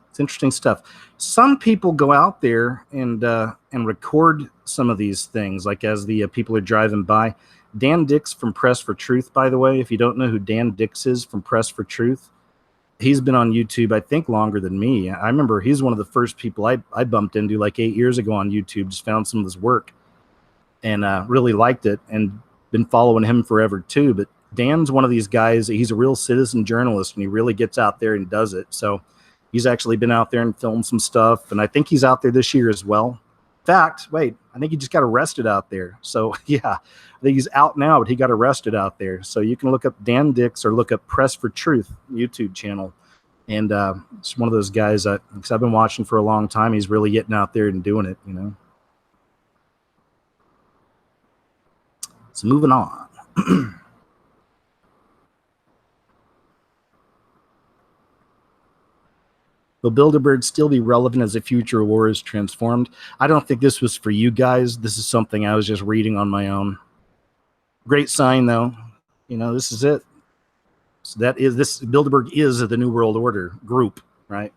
It's interesting stuff. Some people go out there and record some of these things, like as the people are driving by. Dan Dix from Press for Truth, by the way, if you don't know who Dan Dix is from Press for Truth, he's been on YouTube, I think, longer than me. I remember he's one of the first people I bumped into like 8 years ago on YouTube, just found some of his work and really liked it and been following him forever too. But Dan's one of these guys, he's a real citizen journalist and he really gets out there and does it. So he's actually been out there and filmed some stuff. And I think he's out there this year as well. In fact, wait, I think he just got arrested out there. So yeah, I think he's out now, but he got arrested out there. So you can look up Dan Dix or look up Press for Truth YouTube channel. And it's one of those guys that, because I've been watching for a long time, he's really getting out there and doing it, you know. So moving on. Will Bilderberg still be relevant as the future war is transformed? I don't think this was for you guys. This is something I was just reading on my own. Great sign, though. You know, this is it. So Bilderberg is the New World Order group, right?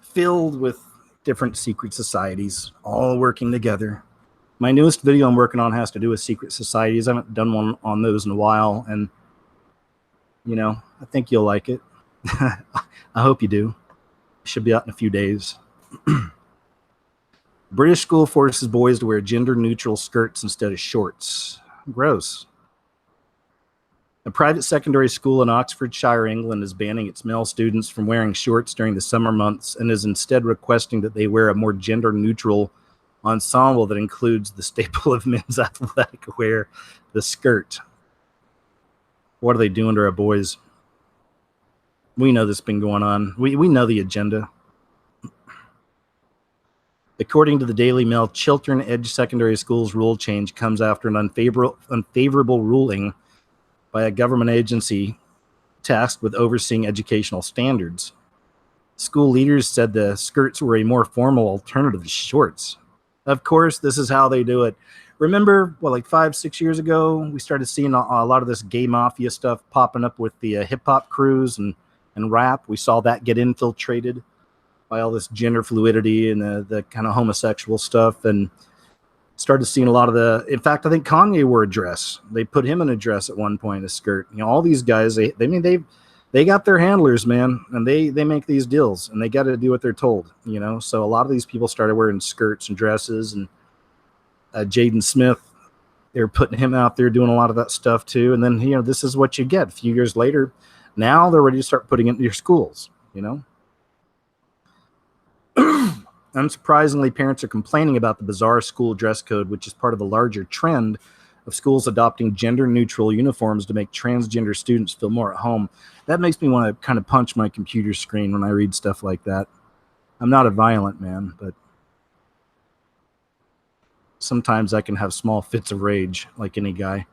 Filled with different secret societies, all working together. My newest video I'm working on has to do with secret societies. I haven't done one on those in a while, and you know, I think you'll like it. I hope you do. It should be out in a few days. British school forces boys to wear gender-neutral skirts instead of shorts. Gross. A private secondary school in Oxfordshire, England, is banning its male students from wearing shorts during the summer months and is instead requesting that they wear a more gender-neutral ensemble that includes the staple of men's athletic wear, the skirt. What are they doing to our boys? We know this has been going on. We know the agenda. According to the Daily Mail, Chiltern Edge Secondary School's rule change comes after an unfavorable ruling by a government agency tasked with overseeing educational standards. School leaders said the skirts were a more formal alternative to shorts. Of course, this is how they do it. Remember, well, like 5, 6 years ago, we started seeing a lot of this gay mafia stuff popping up with the hip hop crews and rap. We saw that get infiltrated by all this gender fluidity and the kind of homosexual stuff, and started seeing a lot of the. In fact, I think Kanye wore a dress. They put him in a dress at one point, a skirt. You know, all these guys, they got their handlers, man, and they make these deals, and they got to do what they're told. You know, so a lot of these people started wearing skirts and dresses, and Jaden Smith, they're putting him out there doing a lot of that stuff too. And then, you know, this is what you get a few years later. Now they're ready to start putting it in your schools, you know. Unsurprisingly, parents are complaining about the bizarre school dress code, which is part of a larger trend of schools adopting gender-neutral uniforms to make transgender students feel more at home. That makes me want to kind of punch my computer screen when I read stuff like that. I'm not a violent man, but sometimes I can have small fits of rage like any guy.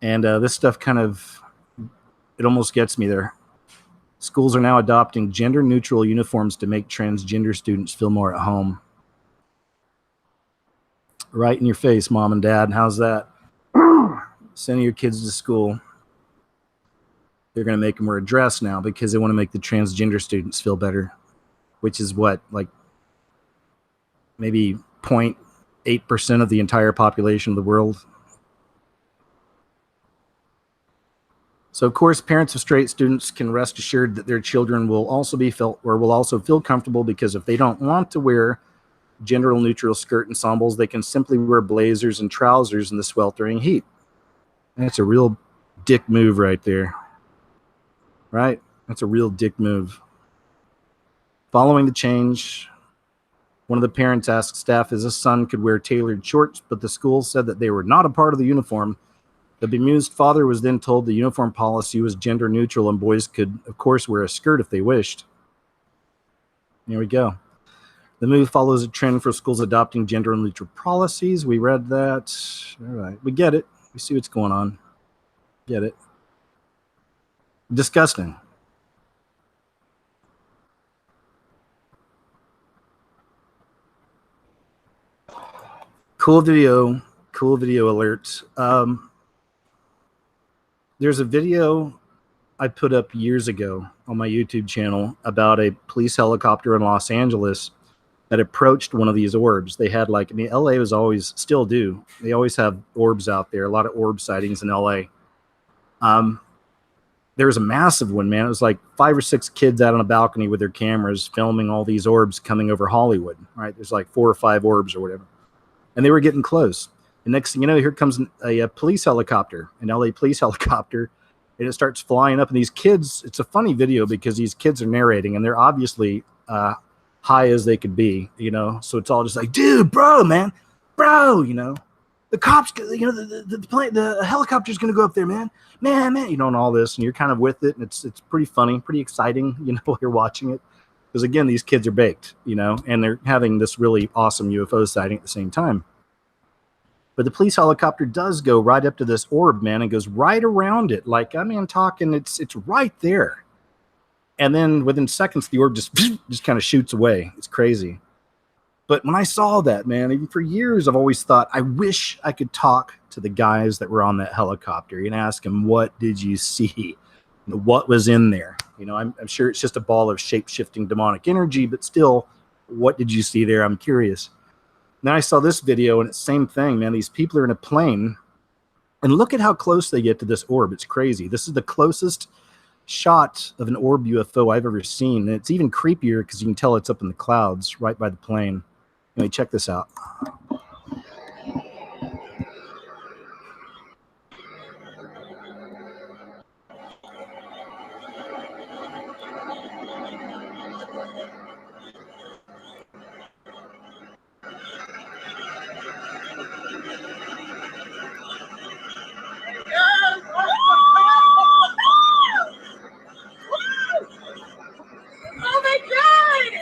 And this stuff kind of, it almost gets me there. Schools are now adopting gender-neutral uniforms to make transgender students feel more at home. Right in your face, mom and dad. How's that? Sending your kids to school. They're going to make them wear a dress now because they want to make the transgender students feel better, which is what, like maybe 0.8% of the entire population of the world. So, of course, parents of straight students can rest assured that their children will also feel comfortable, because if they don't want to wear gender-neutral skirt ensembles, they can simply wear blazers and trousers in the sweltering heat. That's a real dick move right there. Right? That's a real dick move. Following the change, one of the parents asked staff if his son could wear tailored shorts, but the school said that they were not a part of the uniform. The bemused father was then told the uniform policy was gender neutral and boys could, of course, wear a skirt if they wished. Here we go. The move follows a trend for schools adopting gender neutral policies. We read that. All right. We get it. We see what's going on. Get it. Disgusting. Cool video. Cool video alert. There's a video I put up years ago on my YouTube channel about a police helicopter in Los Angeles that approached one of these orbs. They had, like, I mean, LA was always, still do, they always have orbs out there, a lot of orb sightings in LA. There was a massive one, man. It was like 5 or 6 kids out on a balcony with their cameras filming all these orbs coming over Hollywood, right? There's like 4 or 5 orbs or whatever. And they were getting close. The next thing you know, here comes a police helicopter, an LA police helicopter, and it starts flying up. And these kids, it's a funny video because these kids are narrating, and they're obviously high as they could be, you know? So it's all just like, dude, bro, man, bro, you know? The cops, you know, the helicopter's going to go up there, man, you know, and all this. And you're kind of with it. And it's pretty funny, pretty exciting, you know, while you're watching it. Because, again, these kids are baked, you know, and they're having this really awesome UFO sighting at the same time. But the police helicopter does go right up to this orb, man, and goes right around it. Like, I mean, talking, it's right there. And then within seconds, the orb just kind of shoots away. It's crazy. But when I saw that, man, even for years, I've always thought, I wish I could talk to the guys that were on that helicopter and ask them, what did you see? You know, what was in there? You know, I'm sure it's just a ball of shape-shifting demonic energy, but still, what did you see there? I'm curious. Then I saw this video, and it's the same thing, man. These people are in a plane, and look at how close they get to this orb. It's crazy. This is the closest shot of an orb UFO I've ever seen. And it's even creepier because you can tell it's up in the clouds right by the plane. Anyway, check this out. Oh my God!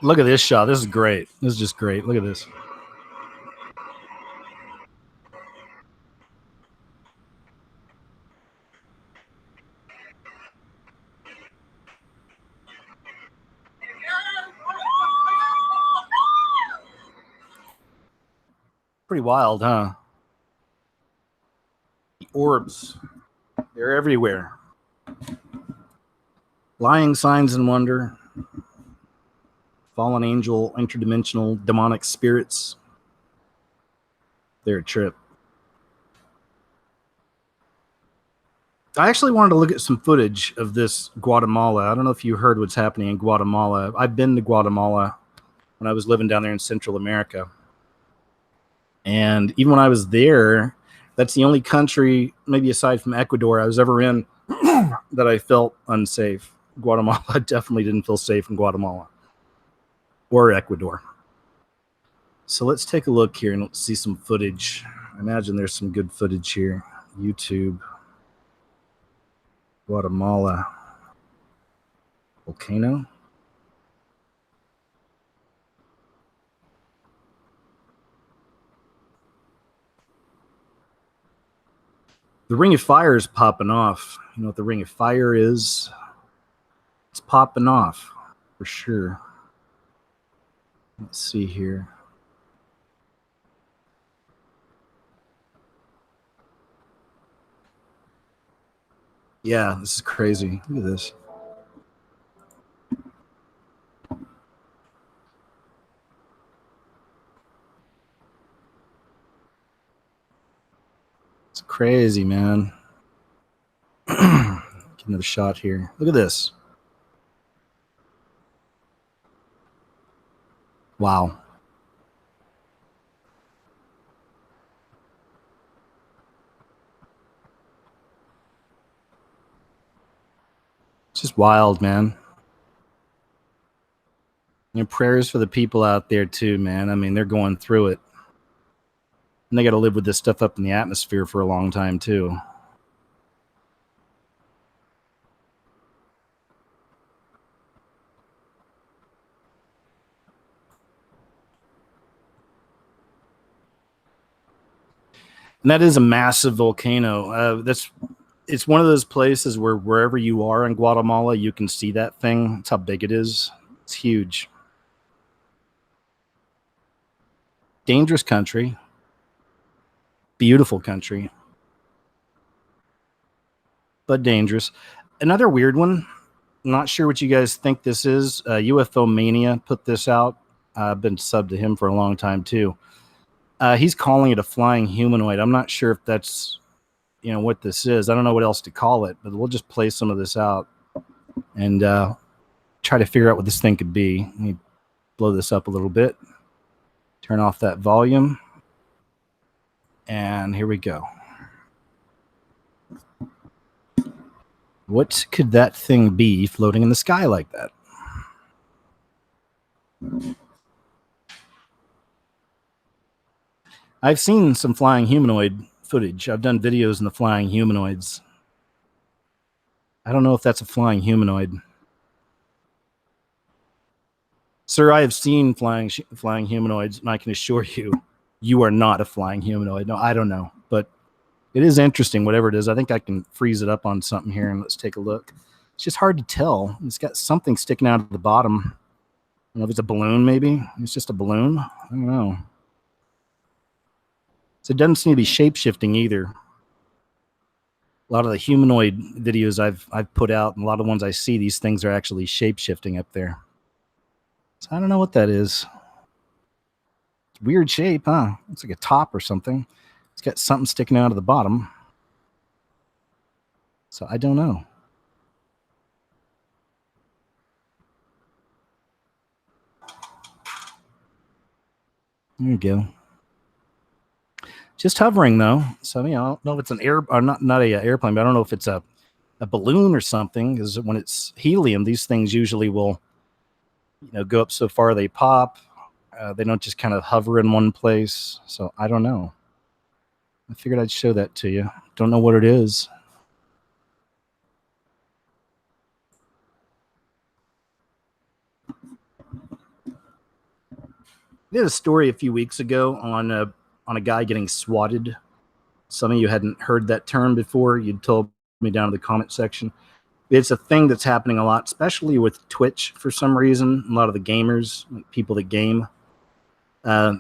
Look at this shot. This is great. This is just great. Look at this. Pretty wild, huh? The orbs. They're everywhere. Lying signs and wonder. Fallen angel, interdimensional, demonic spirits. They're a trip. I actually wanted to look at some footage of this Guatemala. I don't know if you heard what's happening in Guatemala. I've been to Guatemala when I was living down there in Central America. And even when I was there, that's the only country, maybe aside from Ecuador, I was ever in that I felt unsafe. Guatemala, I definitely didn't feel safe in Guatemala or Ecuador. So let's take a look here and let's see some footage. I imagine there's some good footage here. YouTube. Guatemala. Volcano. The Ring of Fire is popping off. You know what the Ring of Fire is? It's popping off for sure. Let's see here. Yeah, this is crazy. Look at this. It's crazy, man. Get another shot here. Look at this. Wow. It's just wild, man. And prayers for the people out there too, man. I mean, they're going through it. And they got to live with this stuff up in the atmosphere for a long time too. And that is a massive volcano. It's one of those places where wherever you are in Guatemala, you can see that thing. That's how big it is. It's huge. Dangerous country. Beautiful country. But dangerous. Another weird one. Not sure what you guys think this is. UFO Mania put this out. I've been subbed to him for a long time too. He's calling it a flying humanoid. I'm not sure if that's, what this is. I don't know what else to call it, but we'll just play some of this out and try to figure out what this thing could be. Let me blow this up a little bit. Turn off that volume. And here we go. What could that thing be floating in the sky like that? I've seen some flying humanoid footage. I've done videos in the flying humanoids. I don't know if that's a flying humanoid. Sir, I have seen flying humanoids, and I can assure you, you are not a flying humanoid. No, I don't know, but it is interesting, whatever it is. I think I can freeze it up on something here, and let's take a look. It's just hard to tell. It's got something sticking out of the bottom. I don't know if it's a balloon, maybe. It's just a balloon. I don't know. So it doesn't seem to be shape-shifting either. A lot of the humanoid videos I've put out, and a lot of the ones I see, these things are actually shape-shifting up there. So I don't know what that is. It's weird shape, huh? Looks like a top or something. It's got something sticking out of the bottom. So I don't know. There you go. Just hovering though. So I don't know if it's an air or not a airplane, but I don't know if it's a balloon or something. Because when it's helium, these things usually will go up so far they pop. They don't just kind of hover in one place. So I don't know. I figured I'd show that to you. Don't know what it is. I did a story a few weeks ago on a guy getting swatted. Some of you hadn't heard that term before. You'd told me down in the comment section. It's a thing that's happening a lot, especially with Twitch for some reason. A lot of the gamers, people that game, uh,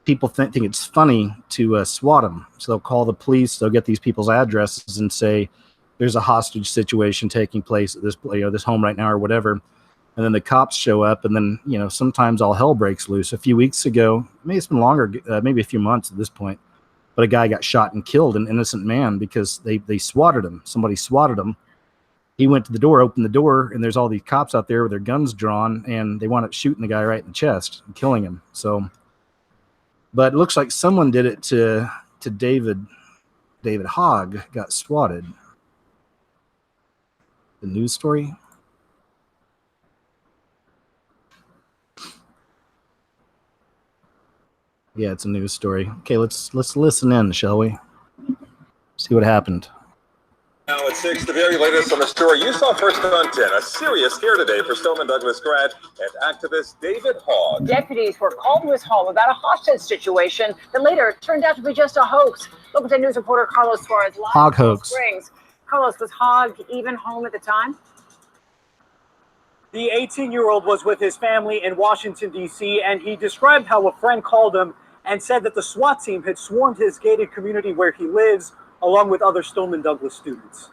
people think it's funny to swat them. So they'll call the police, they'll get these people's addresses and say, there's a hostage situation taking place at this, this home right now or whatever. And then the cops show up, and then, sometimes all hell breaks loose. A few weeks ago, maybe it's been longer, maybe a few months at this point, but a guy got shot and killed, an innocent man, because they swatted him. Somebody swatted him. He went to the door, opened the door, and there's all these cops out there with their guns drawn, and they wound up shooting the guy right in the chest and killing him. So, but it looks like someone did it to David Hogg, got swatted. The news story. Yeah, it's a news story. Okay, let's listen in, shall we? See what happened. Now at 6, the very latest on the story you saw first on 10. A serious scare today for Stoneman Douglas grad and activist David Hogg. Deputies were called to his home about a hostage situation that later turned out to be just a hoax. Local 10 News reporter Carlos Suarez live Hogg hoax. Springs. Carlos, was Hogg even home at the time? The 18-year-old was with his family in Washington, D.C., and he described how a friend called him and said that the SWAT team had swarmed his gated community where he lives, along with other Stoneman Douglas students.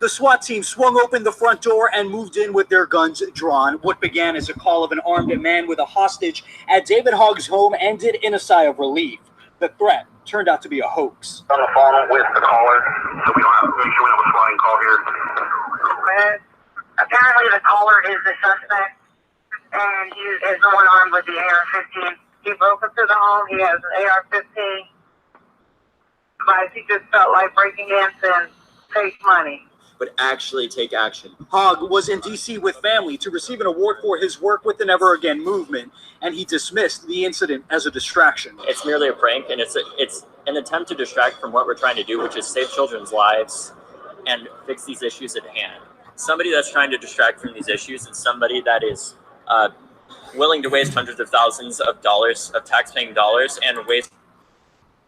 The SWAT team swung open the front door and moved in with their guns drawn. What began as a call of an armed man with a hostage at David Hogg's home ended in a sigh of relief. The threat turned out to be a hoax. On the phone with the caller, so we don't have a flying call here. Apparently the caller is the suspect, and he is the one armed with the AR-15. He broke into the home. He has an AR-15. But he just felt like breaking in and take money. But actually take action. Hogg was in D.C. with family to receive an award for his work with the Never Again movement, and he dismissed the incident as a distraction. It's merely a prank, and it's an attempt to distract from what we're trying to do, which is save children's lives and fix these issues at hand. Somebody that's trying to distract from these issues and somebody that is willing to waste hundreds of thousands of dollars of taxpaying dollars and waste.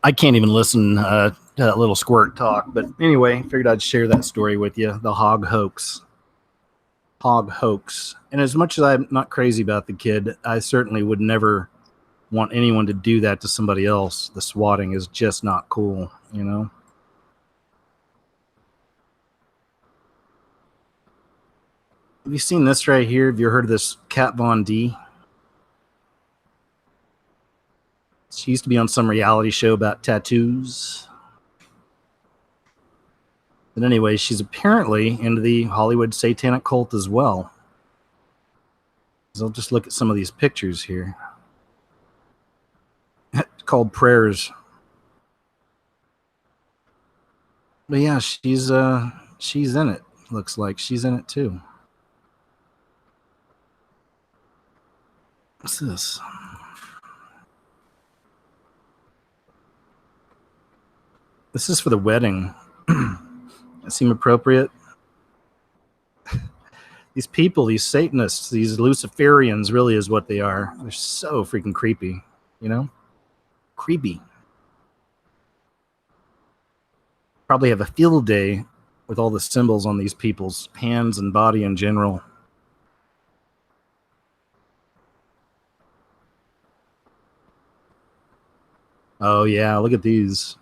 I can't even listen to that little squirt talk, but anyway, figured I'd share that story with you. The Hogg hoax. Hogg hoax. And as much as I'm not crazy about the kid, I certainly would never want anyone to do that to somebody else. The swatting is just not cool, you know? Have you seen this right here? Have you heard of this Kat Von D? She used to be on some reality show about tattoos. But anyway, she's apparently into the Hollywood satanic cult as well. So I'll just look at some of these pictures here. It's called Prayers. But yeah, she's in it. Looks like she's in it too. What's this? This is for the wedding. That seem appropriate? These people, these Satanists, these Luciferians really is what they are. They're so freaking creepy, you know? Creepy. Probably have a field day with all the symbols on these people's hands and body in general. Oh, yeah, look at these.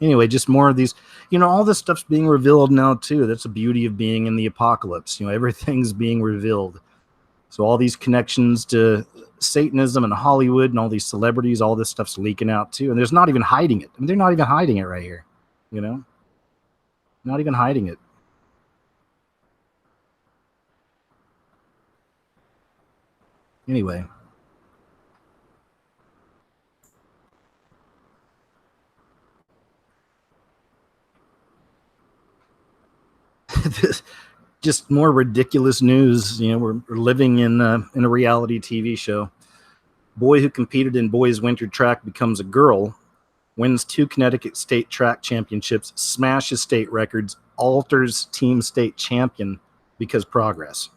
Anyway, just more of these. You know, all this stuff's being revealed now, too. That's the beauty of being in the apocalypse. You know, everything's being revealed. So all these connections to Satanism and Hollywood and all these celebrities, all this stuff's leaking out, too. And there's not even hiding it. I mean, they're not even hiding it right here, you know? Not even hiding it. Anyway. Just more ridiculous news. You know, we're living in a reality TV show. Boy who competed in boys winter track becomes a girl, wins 2 Connecticut state track championships, smashes state records, alters team state champion because progress.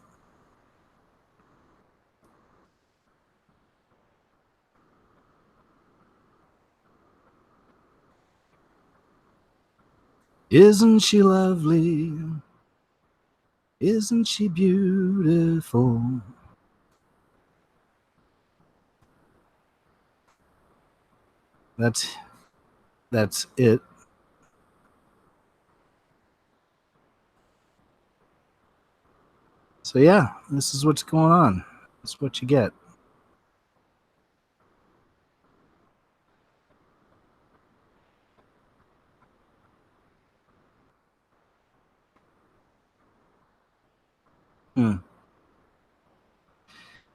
Isn't she lovely? Isn't she beautiful? That's it. So yeah, this is what's going on. That's what you get. Hmm.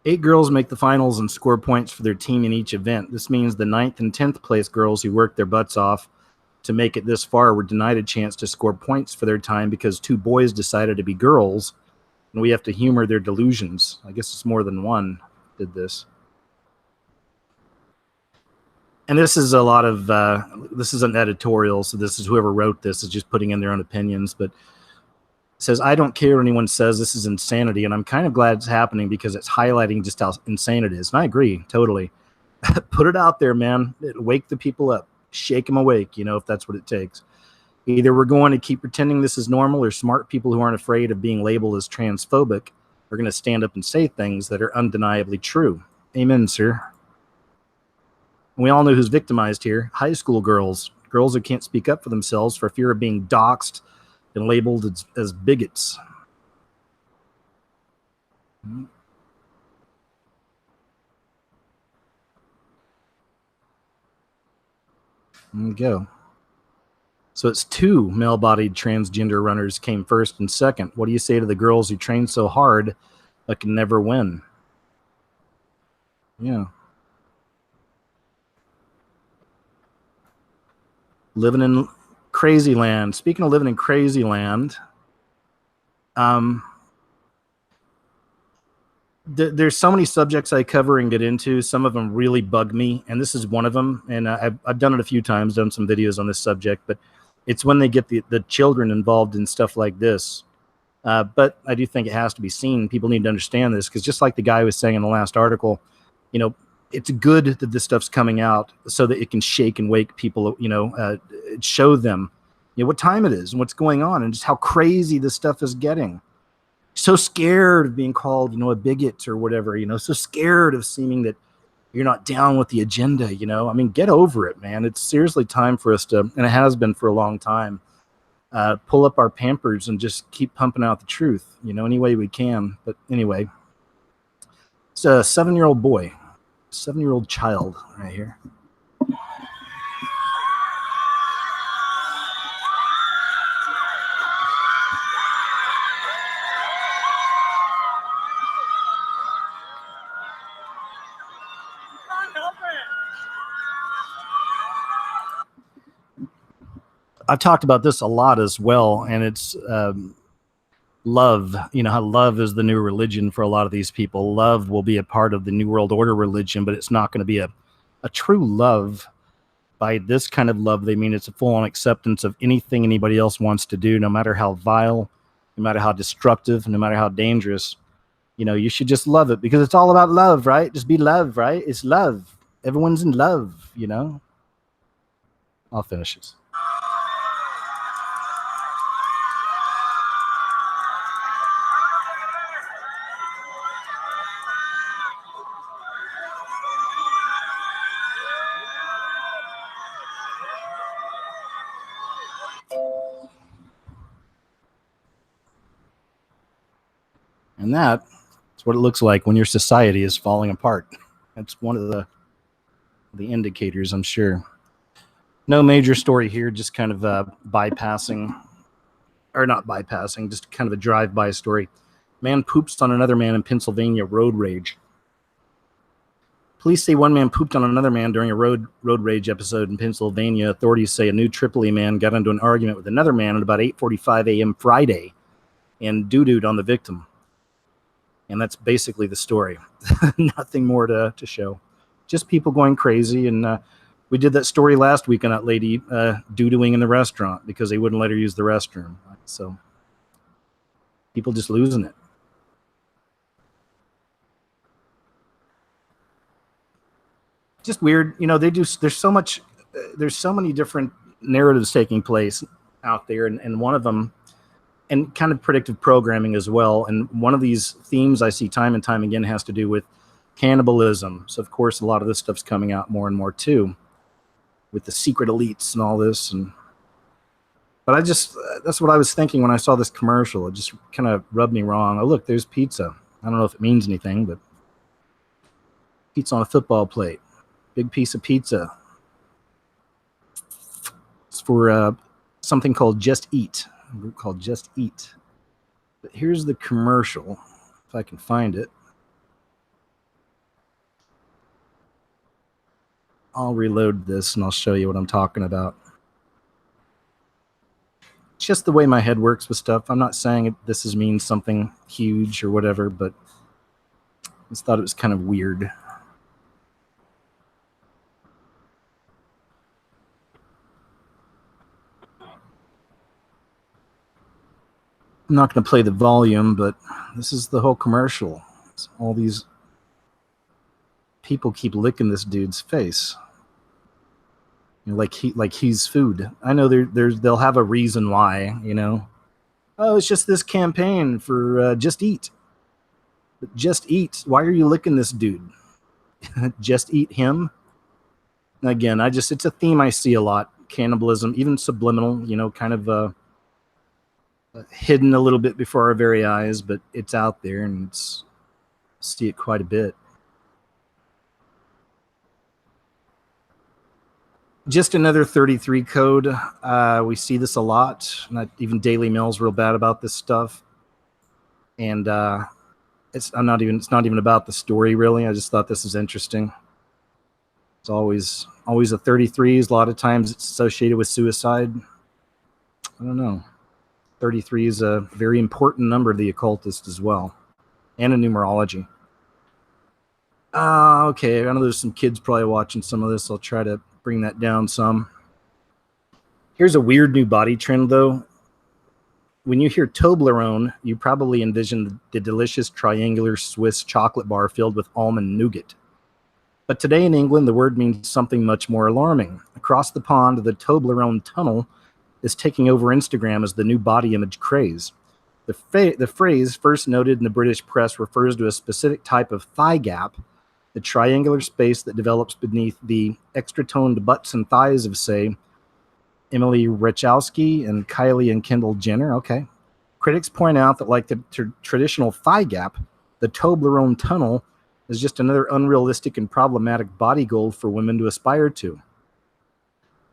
8 girls make the finals and score points for their team in each event. This means the 9th and 10th place girls who worked their butts off to make it this far were denied a chance to score points for their time because 2 boys decided to be girls, and we have to humor their delusions. I guess it's more than one did this. And this is a lot of, this is an editorial, so this is whoever wrote this is just putting in their own opinions, but it says, I don't care what anyone says, this is insanity, and I'm kind of glad it's happening because it's highlighting just how insane it is. And I agree, totally. Put it out there, man. Wake the people up. Shake them awake, if that's what it takes. Either we're going to keep pretending this is normal, or smart people who aren't afraid of being labeled as transphobic are going to stand up and say things that are undeniably true. Amen, sir. And we all know who's victimized here. High school girls. Girls who can't speak up for themselves for fear of being doxxed and labeled as bigots. There you go. So it's 2 male-bodied transgender runners came first and second. What do you say to the girls who train so hard but can never win? Yeah. Living in crazy land. Speaking of living in crazy land, there's so many subjects I cover and get into. Some of them really bug me, and this is one of them. And I've done it a few times, done some videos on this subject, but it's when they get the children involved in stuff like this. But I do think it has to be seen. People need to understand this, because just like the guy was saying in the last article, it's good that this stuff's coming out so that it can shake and wake people, show them, what time it is and what's going on and just how crazy this stuff is getting. So scared of being called, a bigot or whatever, so scared of seeming that you're not down with the agenda, I mean, get over it, man. It's seriously time for us to, and it has been for a long time, pull up our pampers and just keep pumping out the truth, any way we can. But anyway, it's a 7-year-old boy, 7-year-old child right here. I've talked about this a lot as well, and it's love. How love is the new religion for a lot of these people. Love will be a part of the New World Order religion, but it's not going to be a true love. By this kind of love, they mean it's a full-on acceptance of anything anybody else wants to do, no matter how vile, no matter how destructive, no matter how dangerous. You should just love it, because it's all about love, right? Just be love, right? It's love. Everyone's in love, I'll finish this. And that's what it looks like when your society is falling apart. That's one of the indicators, I'm sure. No major story here, just kind of bypassing, or not bypassing, just kind of a drive-by story. Man poops on another man in Pennsylvania, road rage. Police say one man pooped on another man during a road rage episode in Pennsylvania. Authorities say a New Tripoli man got into an argument with another man at about 8:45 a.m. Friday and doo-dooed on the victim. And that's basically the story. Nothing more to show. Just people going crazy. And we did that story last week on that lady doo-dooing in the restaurant because they wouldn't let her use the restroom. So people just losing it. Just weird. They do. There's so many different narratives taking place. out there, and one of them, and kind of predictive programming as well. And one of these themes I see time and time again has to do with cannibalism. So of course, a lot of this stuff's coming out more and more too, with the secret elites and all this. But I just, that's what I was thinking when I saw this commercial. It just kind of rubbed me wrong. Oh, look, there's pizza. I don't know if it means anything, but pizza on a football plate. Big piece of pizza. It's for something called Just Eat. A group called Just Eat. But here's the commercial, if I can find it. I'll reload this and I'll show you what I'm talking about. It's just the way my head works with stuff. I'm not saying this means something huge or whatever, but I just thought it was kind of weird. I'm not going to play the volume, but this is the whole commercial. It's all these people keep licking this dude's face. You know, like he's food. I know they'll have a reason why, you know. Oh, it's just this campaign for Just Eat. But Just Eat. Why are you licking this dude? Just eat him. And again, it's a theme I see a lot. Cannibalism, even subliminal. You know, kind of hidden a little bit before our very eyes, but it's out there, and see it quite a bit. Just another 33 code. We see this a lot. Not even Daily Mail's real bad about this stuff. And it's not even about the story really. I just thought this is interesting. It's always a 33s. A lot of times it's associated with suicide. I don't know. 33 is a very important number to the occultist as well, and in numerology. Okay, I know there's some kids probably watching some of this. I'll try to bring that down some. Here's a weird new body trend, though. When you hear Toblerone, you probably envision the delicious triangular Swiss chocolate bar filled with almond nougat. But today in England, the word means something much more alarming. Across the pond, the Toblerone tunnel is taking over Instagram as the new body image craze. The phrase, first noted in the British press, refers to a specific type of thigh gap, the triangular space that develops beneath the extra-toned butts and thighs of, say, Emily Ratajkowski and Kylie and Kendall Jenner. Okay. Critics point out that, like the traditional thigh gap, the Toblerone tunnel is just another unrealistic and problematic body goal for women to aspire to.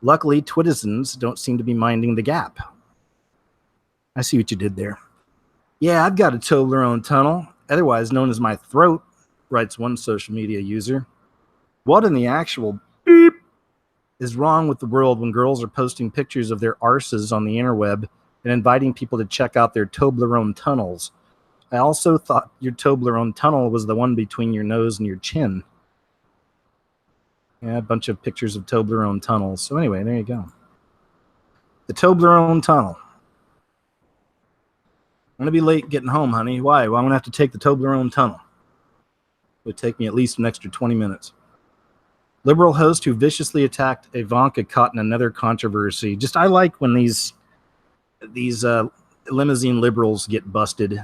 Luckily, Twitizens don't seem to be minding the gap. I see what you did there. Yeah, I've got a Toblerone tunnel, otherwise known as my throat, writes one social media user. What in the actual beep is wrong with the world when girls are posting pictures of their arses on the interweb and inviting people to check out their Toblerone tunnels? I also thought your Toblerone tunnel was the one between your nose and your chin. Yeah, a bunch of pictures of Toblerone tunnels. So anyway, there you go. The Toblerone tunnel. I'm going to be late getting home, honey. Why? Well, I'm going to have to take the Toblerone tunnel. It would take me at least an extra 20 minutes. Liberal host who viciously attacked Ivanka caught in another controversy. I like when these limousine liberals get busted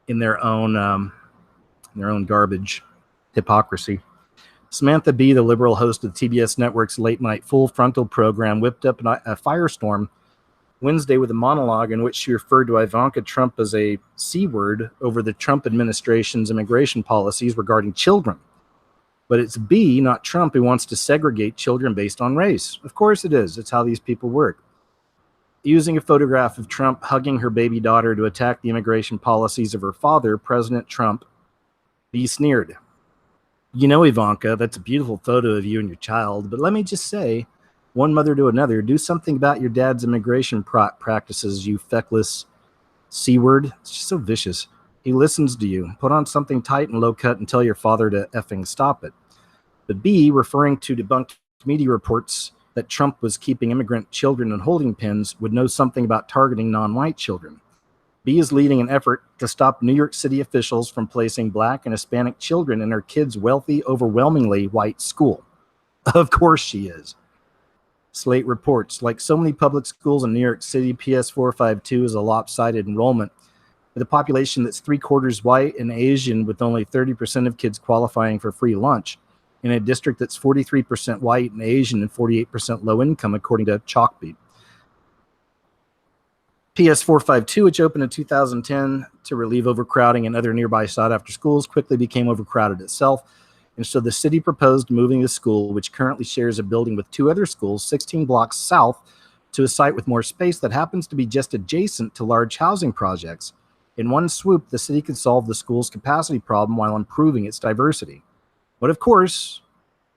in their own garbage, hypocrisy. Samantha Bee, the liberal host of TBS Network's late-night Full Frontal program, whipped up a firestorm Wednesday with a monologue in which she referred to Ivanka Trump as a C-word over the Trump administration's immigration policies regarding children. But it's Bee, not Trump, who wants to segregate children based on race. Of course it is. It's how these people work. Using a photograph of Trump hugging her baby daughter to attack the immigration policies of her father, President Trump, Bee sneered. You know, Ivanka, that's a beautiful photo of you and your child, but let me just say, one mother to another, do something about your dad's immigration practices, you feckless C-word. It's just so vicious. He listens to you. Put on something tight and low-cut and tell your father to effing stop it. But B, referring to debunked media reports that Trump was keeping immigrant children in holding pens, would know something about targeting non-white children. B is leading an effort to stop New York City officials from placing Black and Hispanic children in her kids' wealthy, overwhelmingly white school. Of course she is. Slate reports, like so many public schools in New York City, PS 452 is a lopsided enrollment. With a population that's 3/4 white and Asian, with only 30% of kids qualifying for free lunch, in a district that's 43% white and Asian and 48% low income, according to Chalkbeat. PS 452, which opened in 2010 to relieve overcrowding in other nearby sought-after schools, quickly became overcrowded itself. And so the city proposed moving the school, which currently shares a building with 2 other schools, 16 blocks south, to a site with more space that happens to be just adjacent to large housing projects. In one swoop, the city could solve the school's capacity problem while improving its diversity. But of course,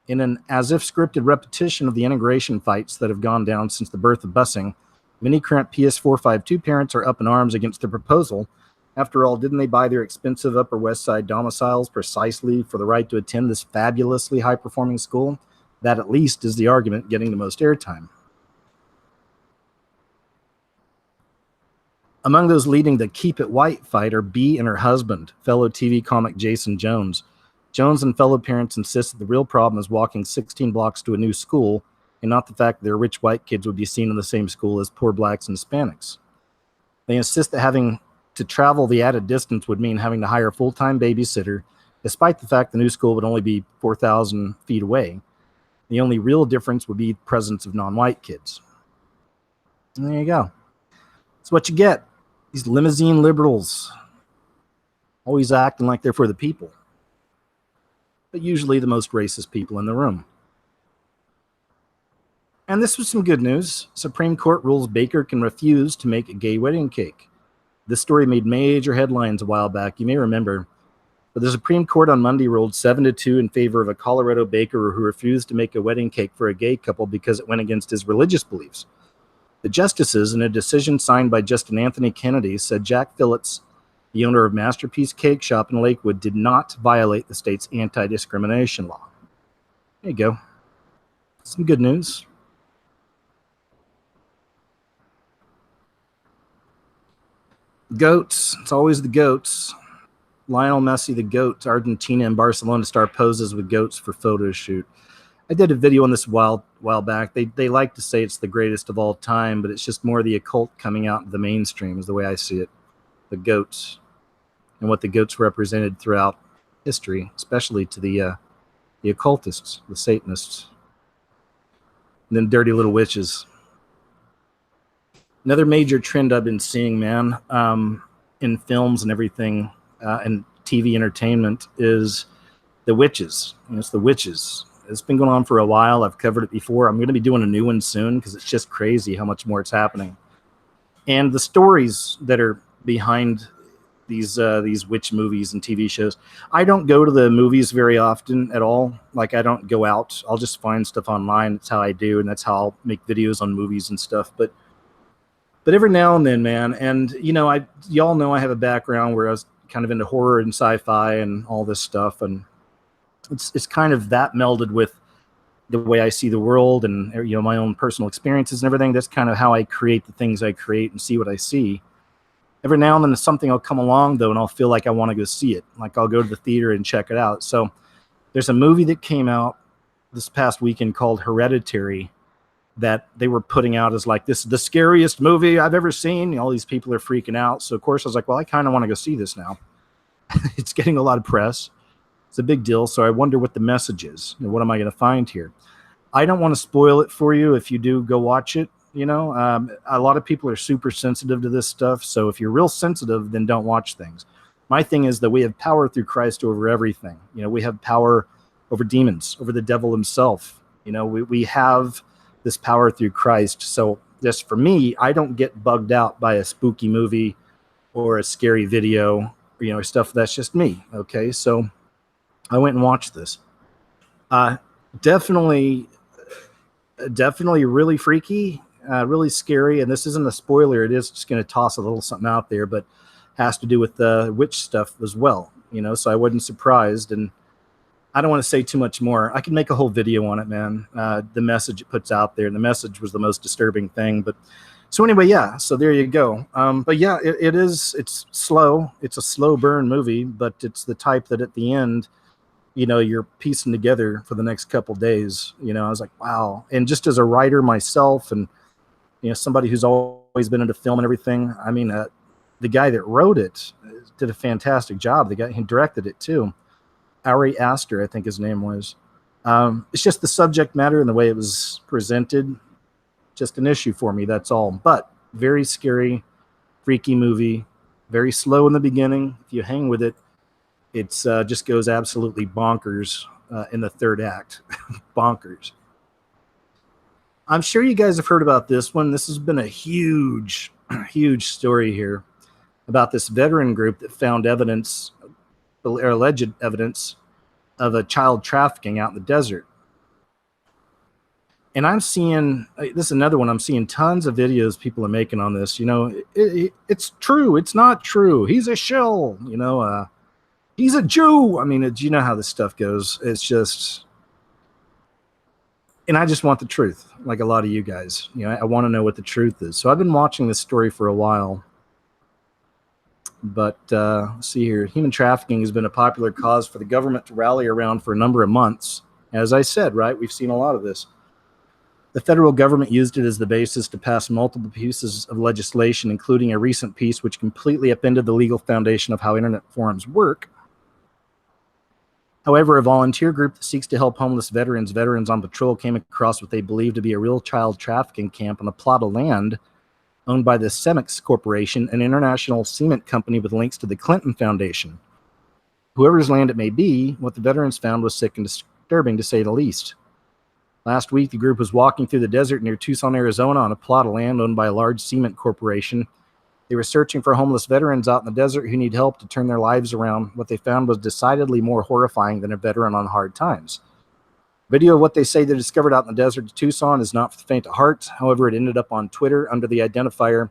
in an as-if scripted repetition of the integration fights that have gone down since the birth of busing, many current PS 452 parents are up in arms against the proposal. After all, didn't they buy their expensive Upper West Side domiciles precisely for the right to attend this fabulously high-performing school? That at least is the argument getting the most airtime. Among those leading the Keep It White fight are Bee and her husband, fellow TV comic Jason Jones. Jones and fellow parents insist that the real problem is walking 16 blocks to a new school, and not the fact that their rich white kids would be seen in the same school as poor blacks and Hispanics. They insist that having to travel the added distance would mean having to hire a full-time babysitter, despite the fact the new school would only be 4,000 feet away. The only real difference would be the presence of non-white kids. And there you go. That's what you get. These limousine liberals, always acting like they're for the people, but usually the most racist people in the room. And this was some good news. Supreme Court rules baker can refuse to make a gay wedding cake. This story made major headlines a while back, you may remember. But the Supreme Court on Monday ruled 7-2 in favor of a Colorado baker who refused to make a wedding cake for a gay couple because it went against his religious beliefs. The justices, in a decision signed by Justin Anthony Kennedy, said Jack Phillips, the owner of Masterpiece Cake Shop in Lakewood, did not violate the state's anti-discrimination law. There you go. Some good news. Goats. It's always the goats. Lionel Messi, the goat. Argentina and Barcelona star poses with goats for photo shoot. I did a video on this a while back. They like to say it's the greatest of all time, but it's just more the occult coming out in the mainstream is the way I see it. The goats and what the goats represented throughout history, especially to the occultists, the Satanists, and then dirty little witches. Another major trend I've been seeing, man, in films and everything, and TV entertainment is the witches. It's the witches. It's been going on for a while. I've covered it before. I'm going to be doing a new one soon because it's just crazy how much more it's happening. And the stories that are behind these witch movies and TV shows. I don't go to the movies very often at all. Like, I don't go out. I'll just find stuff online. That's how I do, and that's how I'll make videos on movies and stuff. But every now and then, man, and y'all know I have a background where I was kind of into horror and sci-fi and all this stuff, and it's kind of that melded with the way I see the world and my own personal experiences and everything. That's kind of how I create the things I create and see what I see. Every now and then something will come along though, and I'll feel like I want to go see it. Like, I'll go to the theater and check it out. So there's a movie that came out this past weekend called Hereditary that they were putting out as like, this is the scariest movie I've ever seen. All these people are freaking out. So of course I was like, well, I kind of want to go see this now. It's getting a lot of press. It's a big deal. So I wonder what the message is. What am I going to find here? I don't want to spoil it for you if you do go watch it. A lot of people are super sensitive to this stuff. So if you're real sensitive, then don't watch things. My thing is that we have power through Christ over everything. We have power over demons, over the devil himself. We have this power through Christ. So just for me, I don't get bugged out by a spooky movie or a scary video, stuff. That's just me. Okay. So I went and watched this. Definitely really freaky, really scary. And this isn't a spoiler. It is just going to toss a little something out there, but has to do with the witch stuff as well. So I wasn't surprised. And I don't want to say too much more. I can make a whole video on it, man. The message it puts out there, and the message was the most disturbing thing. But so anyway, yeah. So there you go. But yeah, it's slow. It's a slow burn movie, but it's the type that at the end you're piecing together for the next couple days. I was like, wow. And just as a writer myself, and somebody who's always been into film and everything, I mean, the guy that wrote it did a fantastic job. The guy who directed it too, Ari Aster, I think his name was. It's just the subject matter and the way it was presented, just an issue for me, that's all. But very scary, freaky movie, very slow in the beginning. If you hang with it, it's just goes absolutely bonkers in the third act. Bonkers. I'm sure you guys have heard about this one. This has been a huge, huge story here about this veteran group that found evidence, or alleged evidence, of a child trafficking out in the desert. And I'm seeing, this is another one, I'm seeing tons of videos people are making on this. It's true, it's not true, he's a shill, he's a Jew. I mean, you know how this stuff goes. It's just, and I just want the truth, like a lot of you guys. I want to know what the truth is. So I've been watching this story for a while. But let's see here. Human trafficking has been a popular cause for the government to rally around for a number of months. As I said, right, we've seen a lot of this. The federal government used it as the basis to pass multiple pieces of legislation, including a recent piece which completely upended the legal foundation of how internet forums work. However, a volunteer group that seeks to help homeless veterans on patrol came across what they believe to be a real child trafficking camp on a plot of land owned by the Cemex Corporation, an international cement company with links to the Clinton Foundation. Whoever's land it may be, what the veterans found was sick and disturbing, to say the least. Last week, the group was walking through the desert near Tucson, Arizona, on a plot of land owned by a large cement corporation. They were searching for homeless veterans out in the desert who need help to turn their lives around. What they found was decidedly more horrifying than a veteran on hard times. Video of what they say they discovered out in the desert of Tucson is not for the faint of heart. However, it ended up on Twitter under the identifier,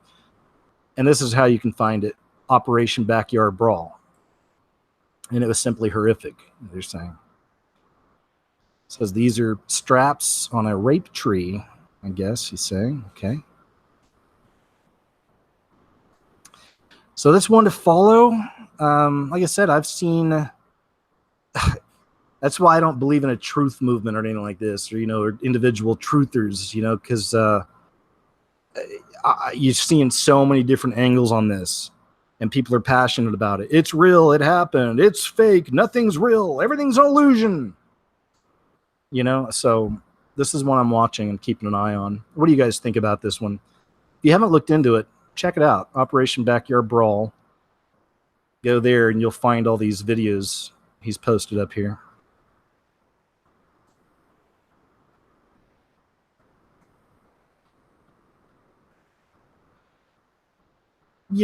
and this is how you can find it, Operation Backyard Brawl. And it was simply horrific, they're saying. It says these are straps on a rape tree, I guess he's saying. Okay. So this one to follow. Like I said, I've seen... That's why I don't believe in a truth movement or anything like this, or or individual truthers, because you're seeing so many different angles on this, and people are passionate about it. It's real, it happened, it's fake, nothing's real, everything's an illusion. So this is one I'm watching and keeping an eye on. What do you guys think about this one? If you haven't looked into it, check it out. Operation Backyard Brawl. Go there and you'll find all these videos he's posted up here.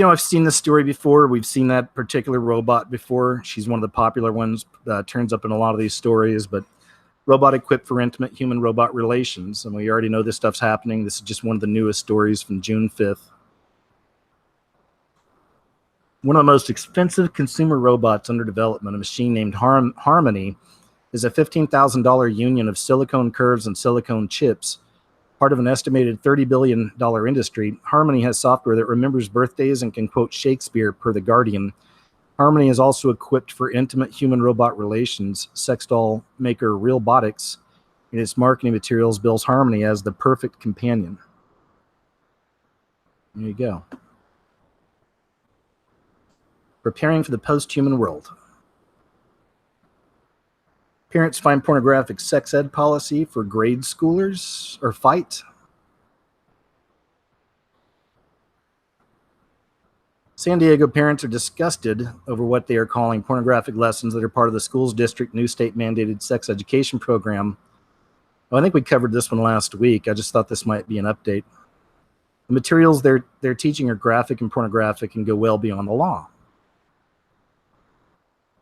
I've seen this story before. We've seen that particular robot before. She's one of the popular ones that turns up in a lot of these stories, but robot equipped for intimate human-robot relations. And we already know this stuff's happening. This is just one of the newest stories from June 5th. One of the most expensive consumer robots under development, a machine named Harmony, is a $15,000 union of silicone curves and silicone chips. Part of an estimated $30 billion industry, Harmony has software that remembers birthdays and can quote Shakespeare, per The Guardian. Harmony is also equipped for intimate human-robot relations. Sex doll maker Realbotics, in its marketing materials, bills Harmony as the perfect companion. There you go. Preparing for the post-human world. Parents find pornographic sex ed policy for grade schoolers, or fight. San Diego parents are disgusted over what they are calling pornographic lessons that are part of the school's district new state-mandated sex education program. Well, I think we covered this one last week. I just thought this might be an update. The materials they're teaching are graphic and pornographic and go well beyond the law.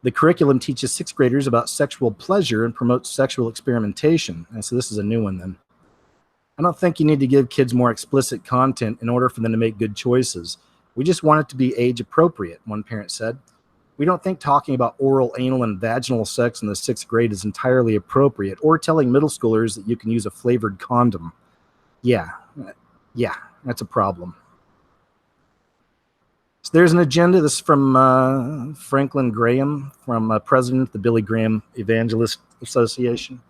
The curriculum teaches sixth graders about sexual pleasure and promotes sexual experimentation. And so this is a new one then. I don't think you need to give kids more explicit content in order for them to make good choices. We just want it to be age appropriate, one parent said. We don't think talking about oral, anal, and vaginal sex in the sixth grade is entirely appropriate, or telling middle schoolers that you can use a flavored condom. Yeah, that's a problem. So there's an agenda. This is from Franklin Graham, from president of the Billy Graham Evangelist Association.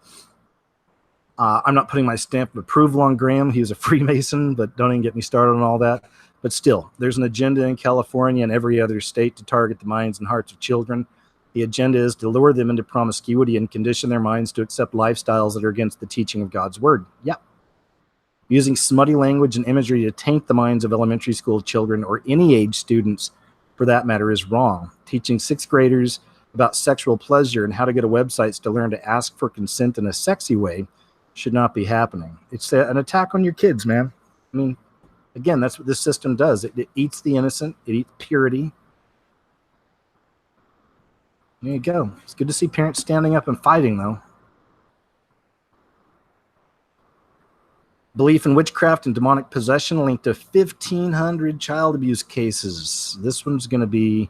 I'm not putting my stamp of approval on Graham. He was a Freemason, but don't even get me started on all that. But still, there's an agenda in California and every other state to target the minds and hearts of children. The agenda is to lure them into promiscuity and condition their minds to accept lifestyles that are against the teaching of God's word. Yep. Using smutty language and imagery to taint the minds of elementary school children, or any age students for that matter, is wrong. Teaching sixth graders about sexual pleasure and how to go to websites to learn to ask for consent in a sexy way should not be happening. It's an attack on your kids, man. I mean, again, that's what this system does. It eats the innocent. It eats purity. There you go. It's good to see parents standing up and fighting, though. Belief in witchcraft and demonic possession linked to 1,500 child abuse cases. This one's going to be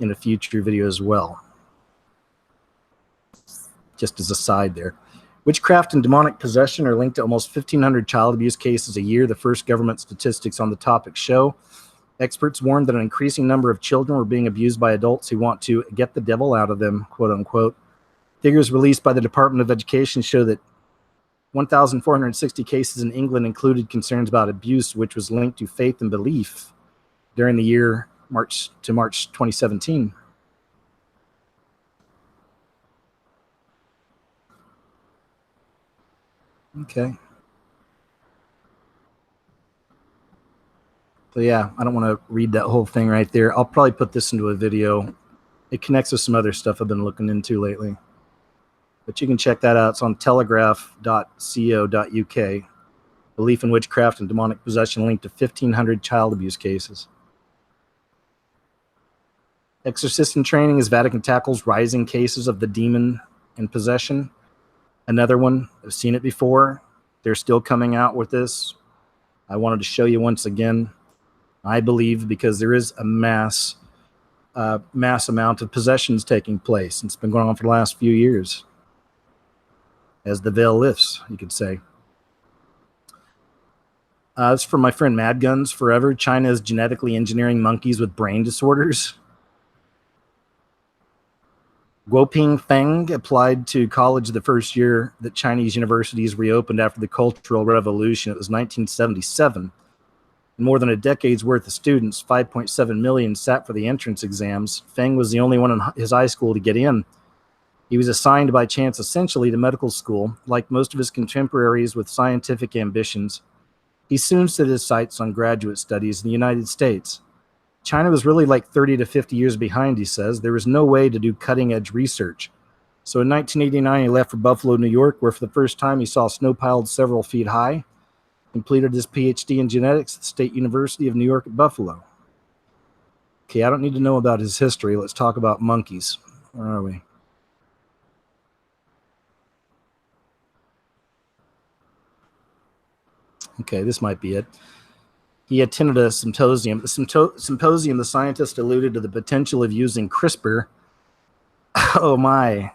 in a future video as well. Just as a side there. Witchcraft and demonic possession are linked to almost 1,500 child abuse cases a year, the first government statistics on the topic show. Experts warned that an increasing number of children were being abused by adults who want to get the devil out of them, quote unquote. Figures released by the Department of Education show that 1,460 cases in England included concerns about abuse, which was linked to faith and belief during the year March 2017. Okay. So yeah, I don't want to read that whole thing right there. I'll probably put this into a video. It connects with some other stuff I've been looking into lately. But you can check that out. It's on telegraph.co.uk. Belief in witchcraft and demonic possession linked to 1,500 child abuse cases. Exorcist in training as Vatican tackles rising cases of the demon in possession. Another one, I've seen it before. They're still coming out with this. I wanted to show you once again. I believe because there is a mass amount of possessions taking place. It's been going on for the last few years. As the veil lifts, you could say. It's from my friend Mad Guns Forever. China is genetically engineering monkeys with brain disorders. Guoping Feng applied to college the first year that Chinese universities reopened after the Cultural Revolution. It was 1977. In more than a decade's worth of students, 5.7 million sat for the entrance exams. Feng was the only one in his high school to get in. He was assigned by chance essentially to medical school. Like most of his contemporaries with scientific ambitions, he soon set his sights on graduate studies in the United States. China was really like 30 to 50 years behind, he says. There was no way to do cutting-edge research. So in 1989, he left for Buffalo, New York, where for the first time he saw snow piled several feet high. Completed his PhD in genetics at the State University of New York at Buffalo. Okay, I don't need to know about his history. Let's talk about monkeys. Where are we? Okay, this might be it. He attended a symposium. At the symposium, the scientist alluded to the potential of using CRISPR. Oh, my.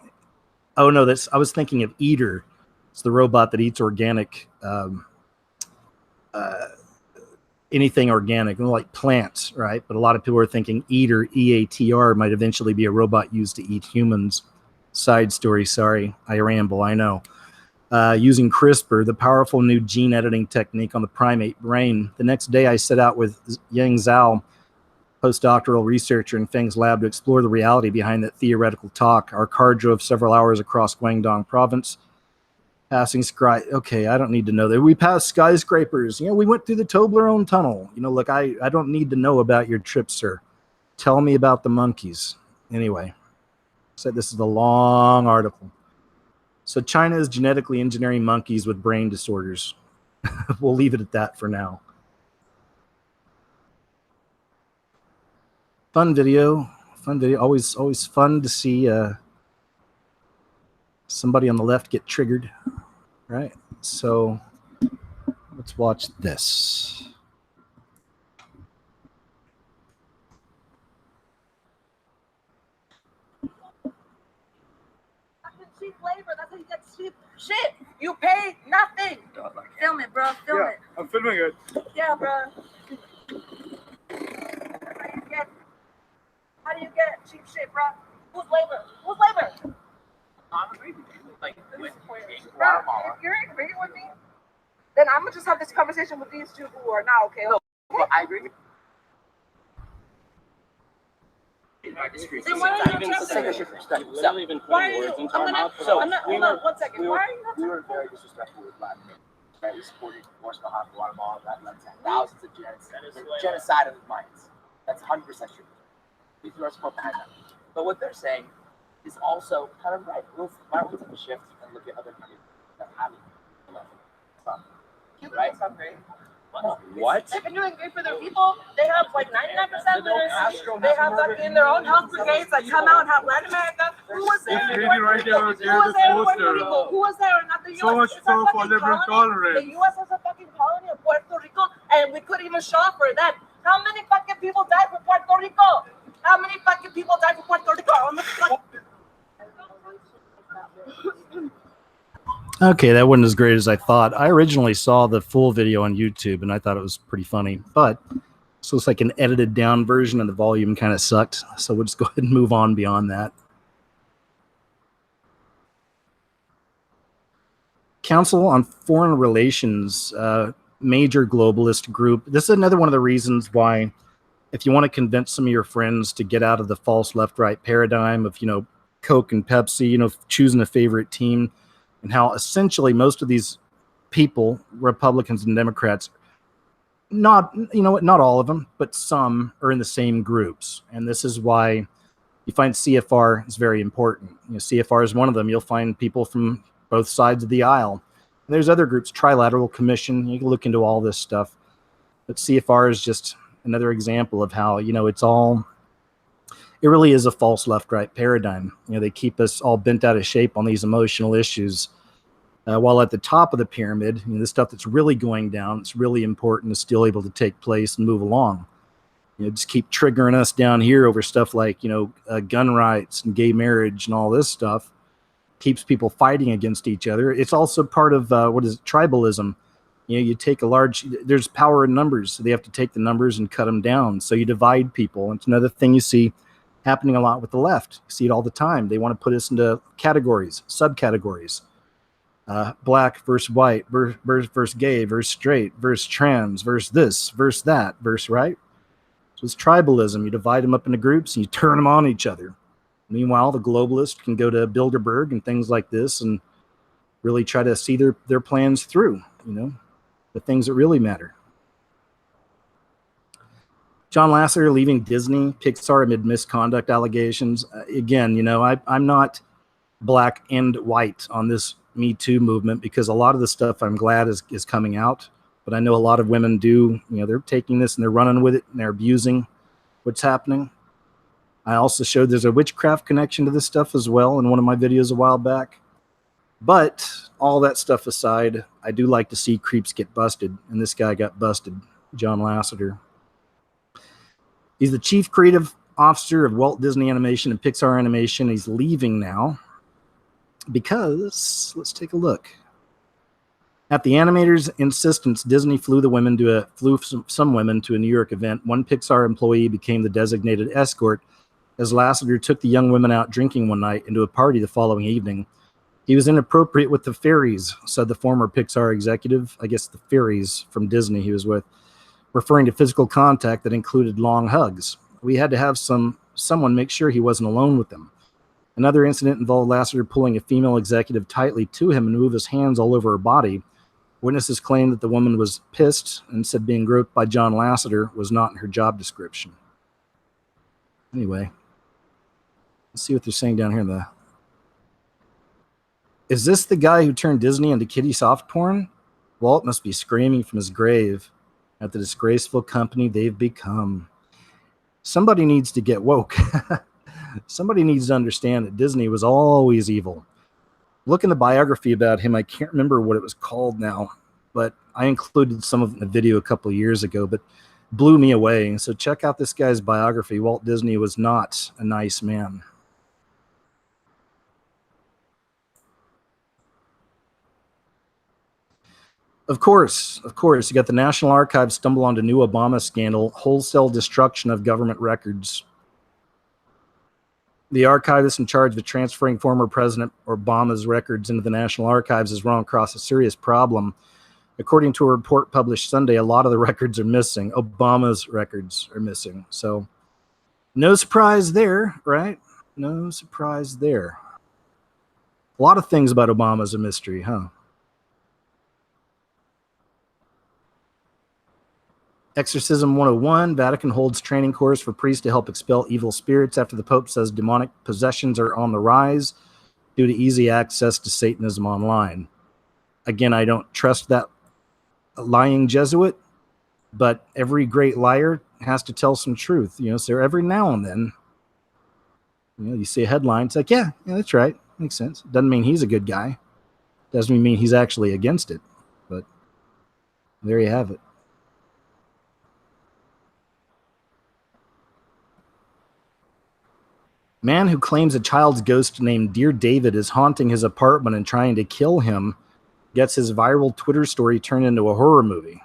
Oh, no, I was thinking of Eater. It's the robot that eats organic, anything organic, like plants, right? But a lot of people are thinking Eater, E-A-T-R, might eventually be a robot used to eat humans. Side story, sorry. I ramble, I know. Using CRISPR, the powerful new gene editing technique on the primate brain. The next day, I set out with Yang Zhao, postdoctoral researcher in Feng's lab, to explore the reality behind that theoretical talk. Our car drove several hours across Guangdong province, passing okay, I don't need to know that. We passed skyscrapers. We went through the Toblerone tunnel. Look, I don't need to know about your trip, sir. Tell me about the monkeys. Anyway, said this is a long article. So China is genetically engineering monkeys with brain disorders. We'll leave it at that for now. Fun video. Always fun to see somebody on the left get triggered, right? So let's watch this. Cheap labor. That's how you get cheap shit. You pay nothing. Film it, bro. Film it. I'm filming it. Yeah, bro. cheap shit, bro. Who's labor? Who's labor? I'm agreeing with you. Like, with Bro, if you're agreeing with me, then I'm gonna just have this conversation with these two who are not okay. No, well, I agree with you. Then why are you not Let's take a shift perspective. Literally been Why putting are you? words into our I'm mouth. not. So, I'm not. Hold on, 1 second. Why are you not? We were very disrespectful with Black men. Right? We supported Force Behind Guatemala. That led to thousands of genocide of minds. That's 100% true. We threw our support behind that. But what they're saying is also kind of right. Why don't we take a shift and look at other countries that haven't left? Cuba is not great. What? They've been doing great for their people. They have like 99% literacy. They have fucking their own health brigades that come out and have Latin America. Who was there? Who was there in Puerto Rico? Who was there? Not the U.S. So much It's a so for fucking liberal colony. tolerance. The U.S. is a fucking colony of Puerto Rico, and we couldn't even show for that. How many fucking people died for Puerto Rico? How many fucking people died for Puerto Rico? Okay, that wasn't as great as I thought. I originally saw the full video on YouTube, and I thought it was pretty funny. But this looks like an edited down version, and the volume kind of sucked. So we'll just go ahead and move on beyond that. Council on Foreign Relations, major globalist group. This is another one of the reasons why, if you want to convince some of your friends to get out of the false left-right paradigm of, Coke and Pepsi, choosing a favorite team, and how essentially most of these people, Republicans and Democrats, not all of them, but some are in the same groups. And this is why you find CFR is very important. CFR is one of them. You'll find people from both sides of the aisle. And there's other groups, Trilateral Commission. You can look into all this stuff. But CFR is just another example of how, it really is a false left-right paradigm. They keep us all bent out of shape on these emotional issues. While at the top of the pyramid, the stuff that's really going down, it's really important, is still able to take place and move along. Just keep triggering us down here over stuff like, gun rights and gay marriage and all this stuff. Keeps people fighting against each other. It's also part of, tribalism. You take there's power in numbers, so they have to take the numbers and cut them down. So you divide people. It's another thing you see happening a lot with the left. You see it all the time. They want to put us into categories, subcategories. Black versus white, versus gay, versus straight, versus trans, versus this, versus that, versus right. So it's tribalism. You divide them up into groups and you turn them on each other. Meanwhile, the globalists can go to Bilderberg and things like this and really try to see their plans through, the things that really matter. John Lasseter leaving Disney, Pixar amid misconduct allegations. Again, I'm not black and white on this Me Too movement, because a lot of the stuff I'm glad is coming out. But I know a lot of women do, they're taking this and they're running with it and they're abusing what's happening. I also showed there's a witchcraft connection to this stuff as well in one of my videos a while back. But all that stuff aside, I do like to see creeps get busted. And this guy got busted, John Lasseter. He's the chief creative officer of Walt Disney Animation and Pixar Animation. He's leaving now because, let's take a look. At the animator's insistence, Disney flew some women to a New York event. One Pixar employee became the designated escort as Lasseter took the young women out drinking one night into a party the following evening. He was inappropriate with the fairies, said the former Pixar executive. I guess the fairies from Disney he was with, referring to physical contact that included long hugs. We had to have someone make sure he wasn't alone with them. Another incident involved Lasseter pulling a female executive tightly to him and move his hands all over her body. Witnesses claimed that the woman was pissed and said being groped by John Lasseter was not in her job description. Anyway, let's see what they're saying down here. Is this the guy who turned Disney into kiddie soft porn? Walt must be screaming from his grave at the disgraceful company they've become. Somebody needs to get woke. Somebody needs to understand that Disney was always evil. Look in the biography about him. I can't remember what it was called now, but I included some of it in a video a couple of years ago, but blew me away. So check out this guy's biography. Walt Disney was not a nice man. Of course, you got the National Archives stumble onto new Obama scandal, wholesale destruction of government records. The archivist in charge of transferring former President Obama's records into the National Archives has run across a serious problem. According to a report published Sunday, a lot of the records are missing. Obama's records are missing. So no surprise there, right? No surprise there. A lot of things about Obama's a mystery, huh? Exorcism 101, Vatican holds training course for priests to help expel evil spirits after the Pope says demonic possessions are on the rise due to easy access to Satanism online. Again, I don't trust that lying Jesuit, but every great liar has to tell some truth, so every now and then, you see a headline, it's like, yeah, that's right, makes sense. Doesn't mean he's a good guy. Doesn't mean he's actually against it, but there you have it. Man who claims a child's ghost named Dear David is haunting his apartment and trying to kill him gets his viral Twitter story turned into a horror movie.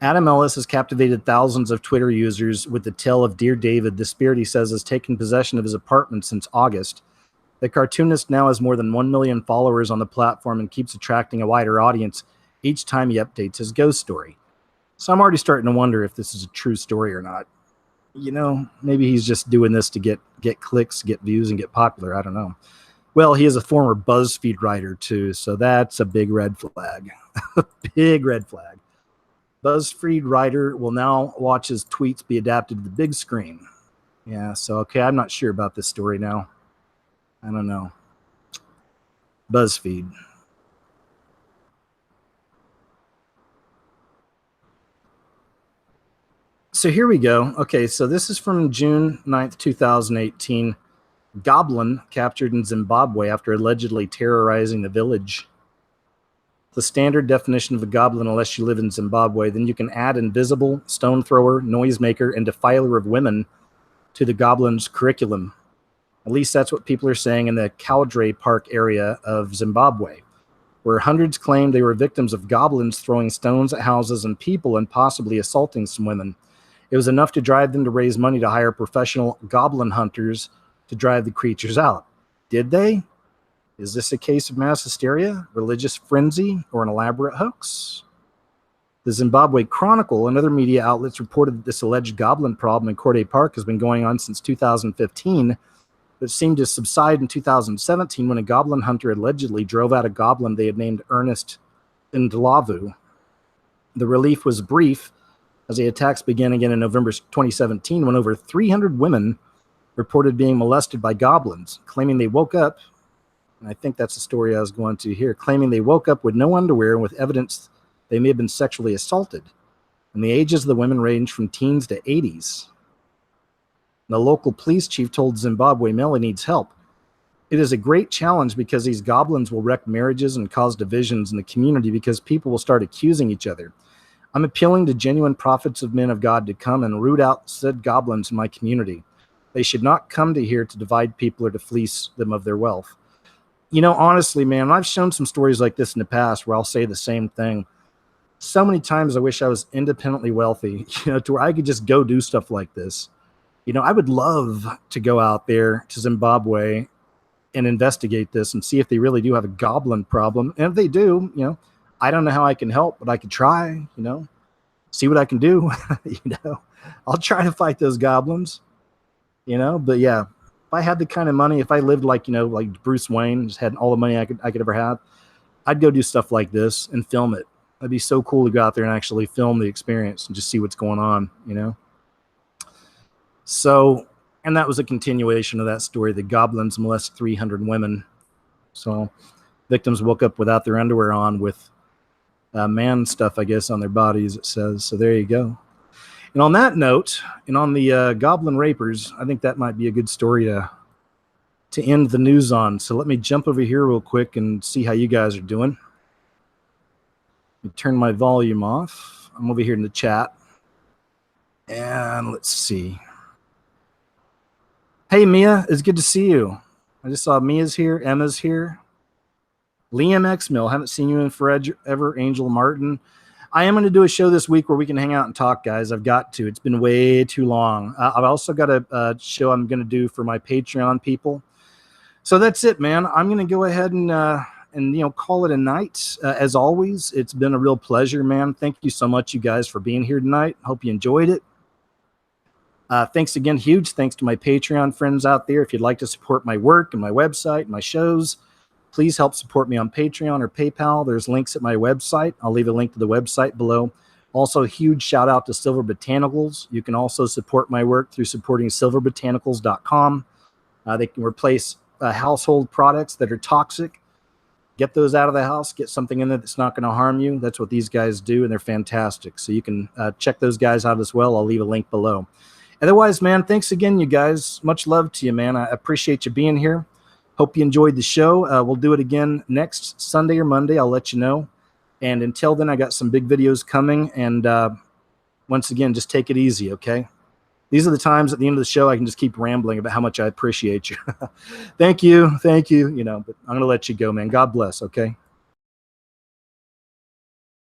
Adam Ellis has captivated thousands of Twitter users with the tale of Dear David, the spirit he says has taken possession of his apartment since August. The cartoonist now has more than 1 million followers on the platform and keeps attracting a wider audience each time he updates his ghost story. So I'm already starting to wonder if this is a true story or not. Maybe he's just doing this to get clicks, get views, and get popular. I don't know. Well, he is a former BuzzFeed writer, too, so that's a big red flag. Big red flag. BuzzFeed writer will now watch his tweets be adapted to the big screen. Yeah, so, okay, I'm not sure about this story now. I don't know. BuzzFeed. So here we go. Okay, so this is from June 9th, 2018. Goblin captured in Zimbabwe after allegedly terrorizing the village. The standard definition of a goblin, unless you live in Zimbabwe, then you can add invisible, stone thrower, noisemaker, and defiler of women to the goblin's curriculum. At least that's what people are saying in the Cowdray Park area of Zimbabwe, where hundreds claimed they were victims of goblins throwing stones at houses and people and possibly assaulting some women. It was enough to drive them to raise money to hire professional goblin hunters to drive the creatures out. Did they? Is this a case of mass hysteria, religious frenzy, or an elaborate hoax? The Zimbabwe Chronicle and other media outlets reported that this alleged goblin problem in Corday Park has been going on since 2015, but seemed to subside in 2017 when a goblin hunter allegedly drove out a goblin they had named Ernest Ndlavu. The relief was brief, as the attacks began again in November 2017 when over 300 women reported being molested by goblins, claiming they woke up, and I think that's the story I was going to here, claiming they woke up with no underwear and with evidence they may have been sexually assaulted. And the ages of the women ranged from teens to 80s. The local police chief told Zimbabwe Mail he needs help. It is a great challenge because these goblins will wreck marriages and cause divisions in the community because people will start accusing each other. I'm appealing to genuine prophets of men of God to come and root out said goblins in my community. They should not come to here to divide people or to fleece them of their wealth. Honestly, man, I've shown some stories like this in the past where I'll say the same thing. So many times I wish I was independently wealthy, to where I could just go do stuff like this. I would love to go out there to Zimbabwe and investigate this and see if they really do have a goblin problem. And if they do, I don't know how I can help, but I could try, see what I can do. I'll try to fight those goblins, but yeah, if I had the kind of money, if I lived like Bruce Wayne, just had all the money I could ever have, I'd go do stuff like this and film it. It'd be so cool to go out there and actually film the experience and just see what's going on, So, and that was a continuation of that story. The goblins molest 300 women. So victims woke up without their underwear on with man stuff, I guess, on their bodies, it says. So there you go. And on that note, and on the goblin rapers, I think that might be a good story to end the news on. So let me jump over here real quick and see how you guys are doing. Let me turn my volume off. I'm over here in the chat. And let's see. Hey, Mia, it's good to see you. I just saw Mia's here. Emma's here. Liam X Mill, haven't seen you in forever. Angel Martin. I am going to do a show this week where we can hang out and talk, guys. I've got to. It's been way too long. I've also got a show I'm going to do for my Patreon people. So that's it, man. I'm going to go ahead and call it a night. As always, it's been a real pleasure, man. Thank you so much, you guys, for being here tonight. Hope you enjoyed it. Thanks again, huge thanks to my Patreon friends out there. If you'd like to support my work and my website and my shows, please help support me on Patreon or PayPal. There's links at my website. I'll leave a link to the website below. Also, huge shout out to Silver Botanicals. You can also support my work through supporting silverbotanicals.com. They can replace household products that are toxic. Get those out of the house. Get something in there that's not going to harm you. That's what these guys do, and they're fantastic. So you can check those guys out as well. I'll leave a link below. Otherwise, man, thanks again, you guys. Much love to you, man. I appreciate you being here. Hope you enjoyed the show. We'll do it again next Sunday or Monday. I'll let you know. And until then, I got some big videos coming. And once again, just take it easy, okay? These are the times at the end of the show I can just keep rambling about how much I appreciate you. Thank you. Thank you. But I'm going to let you go, man. God bless, okay?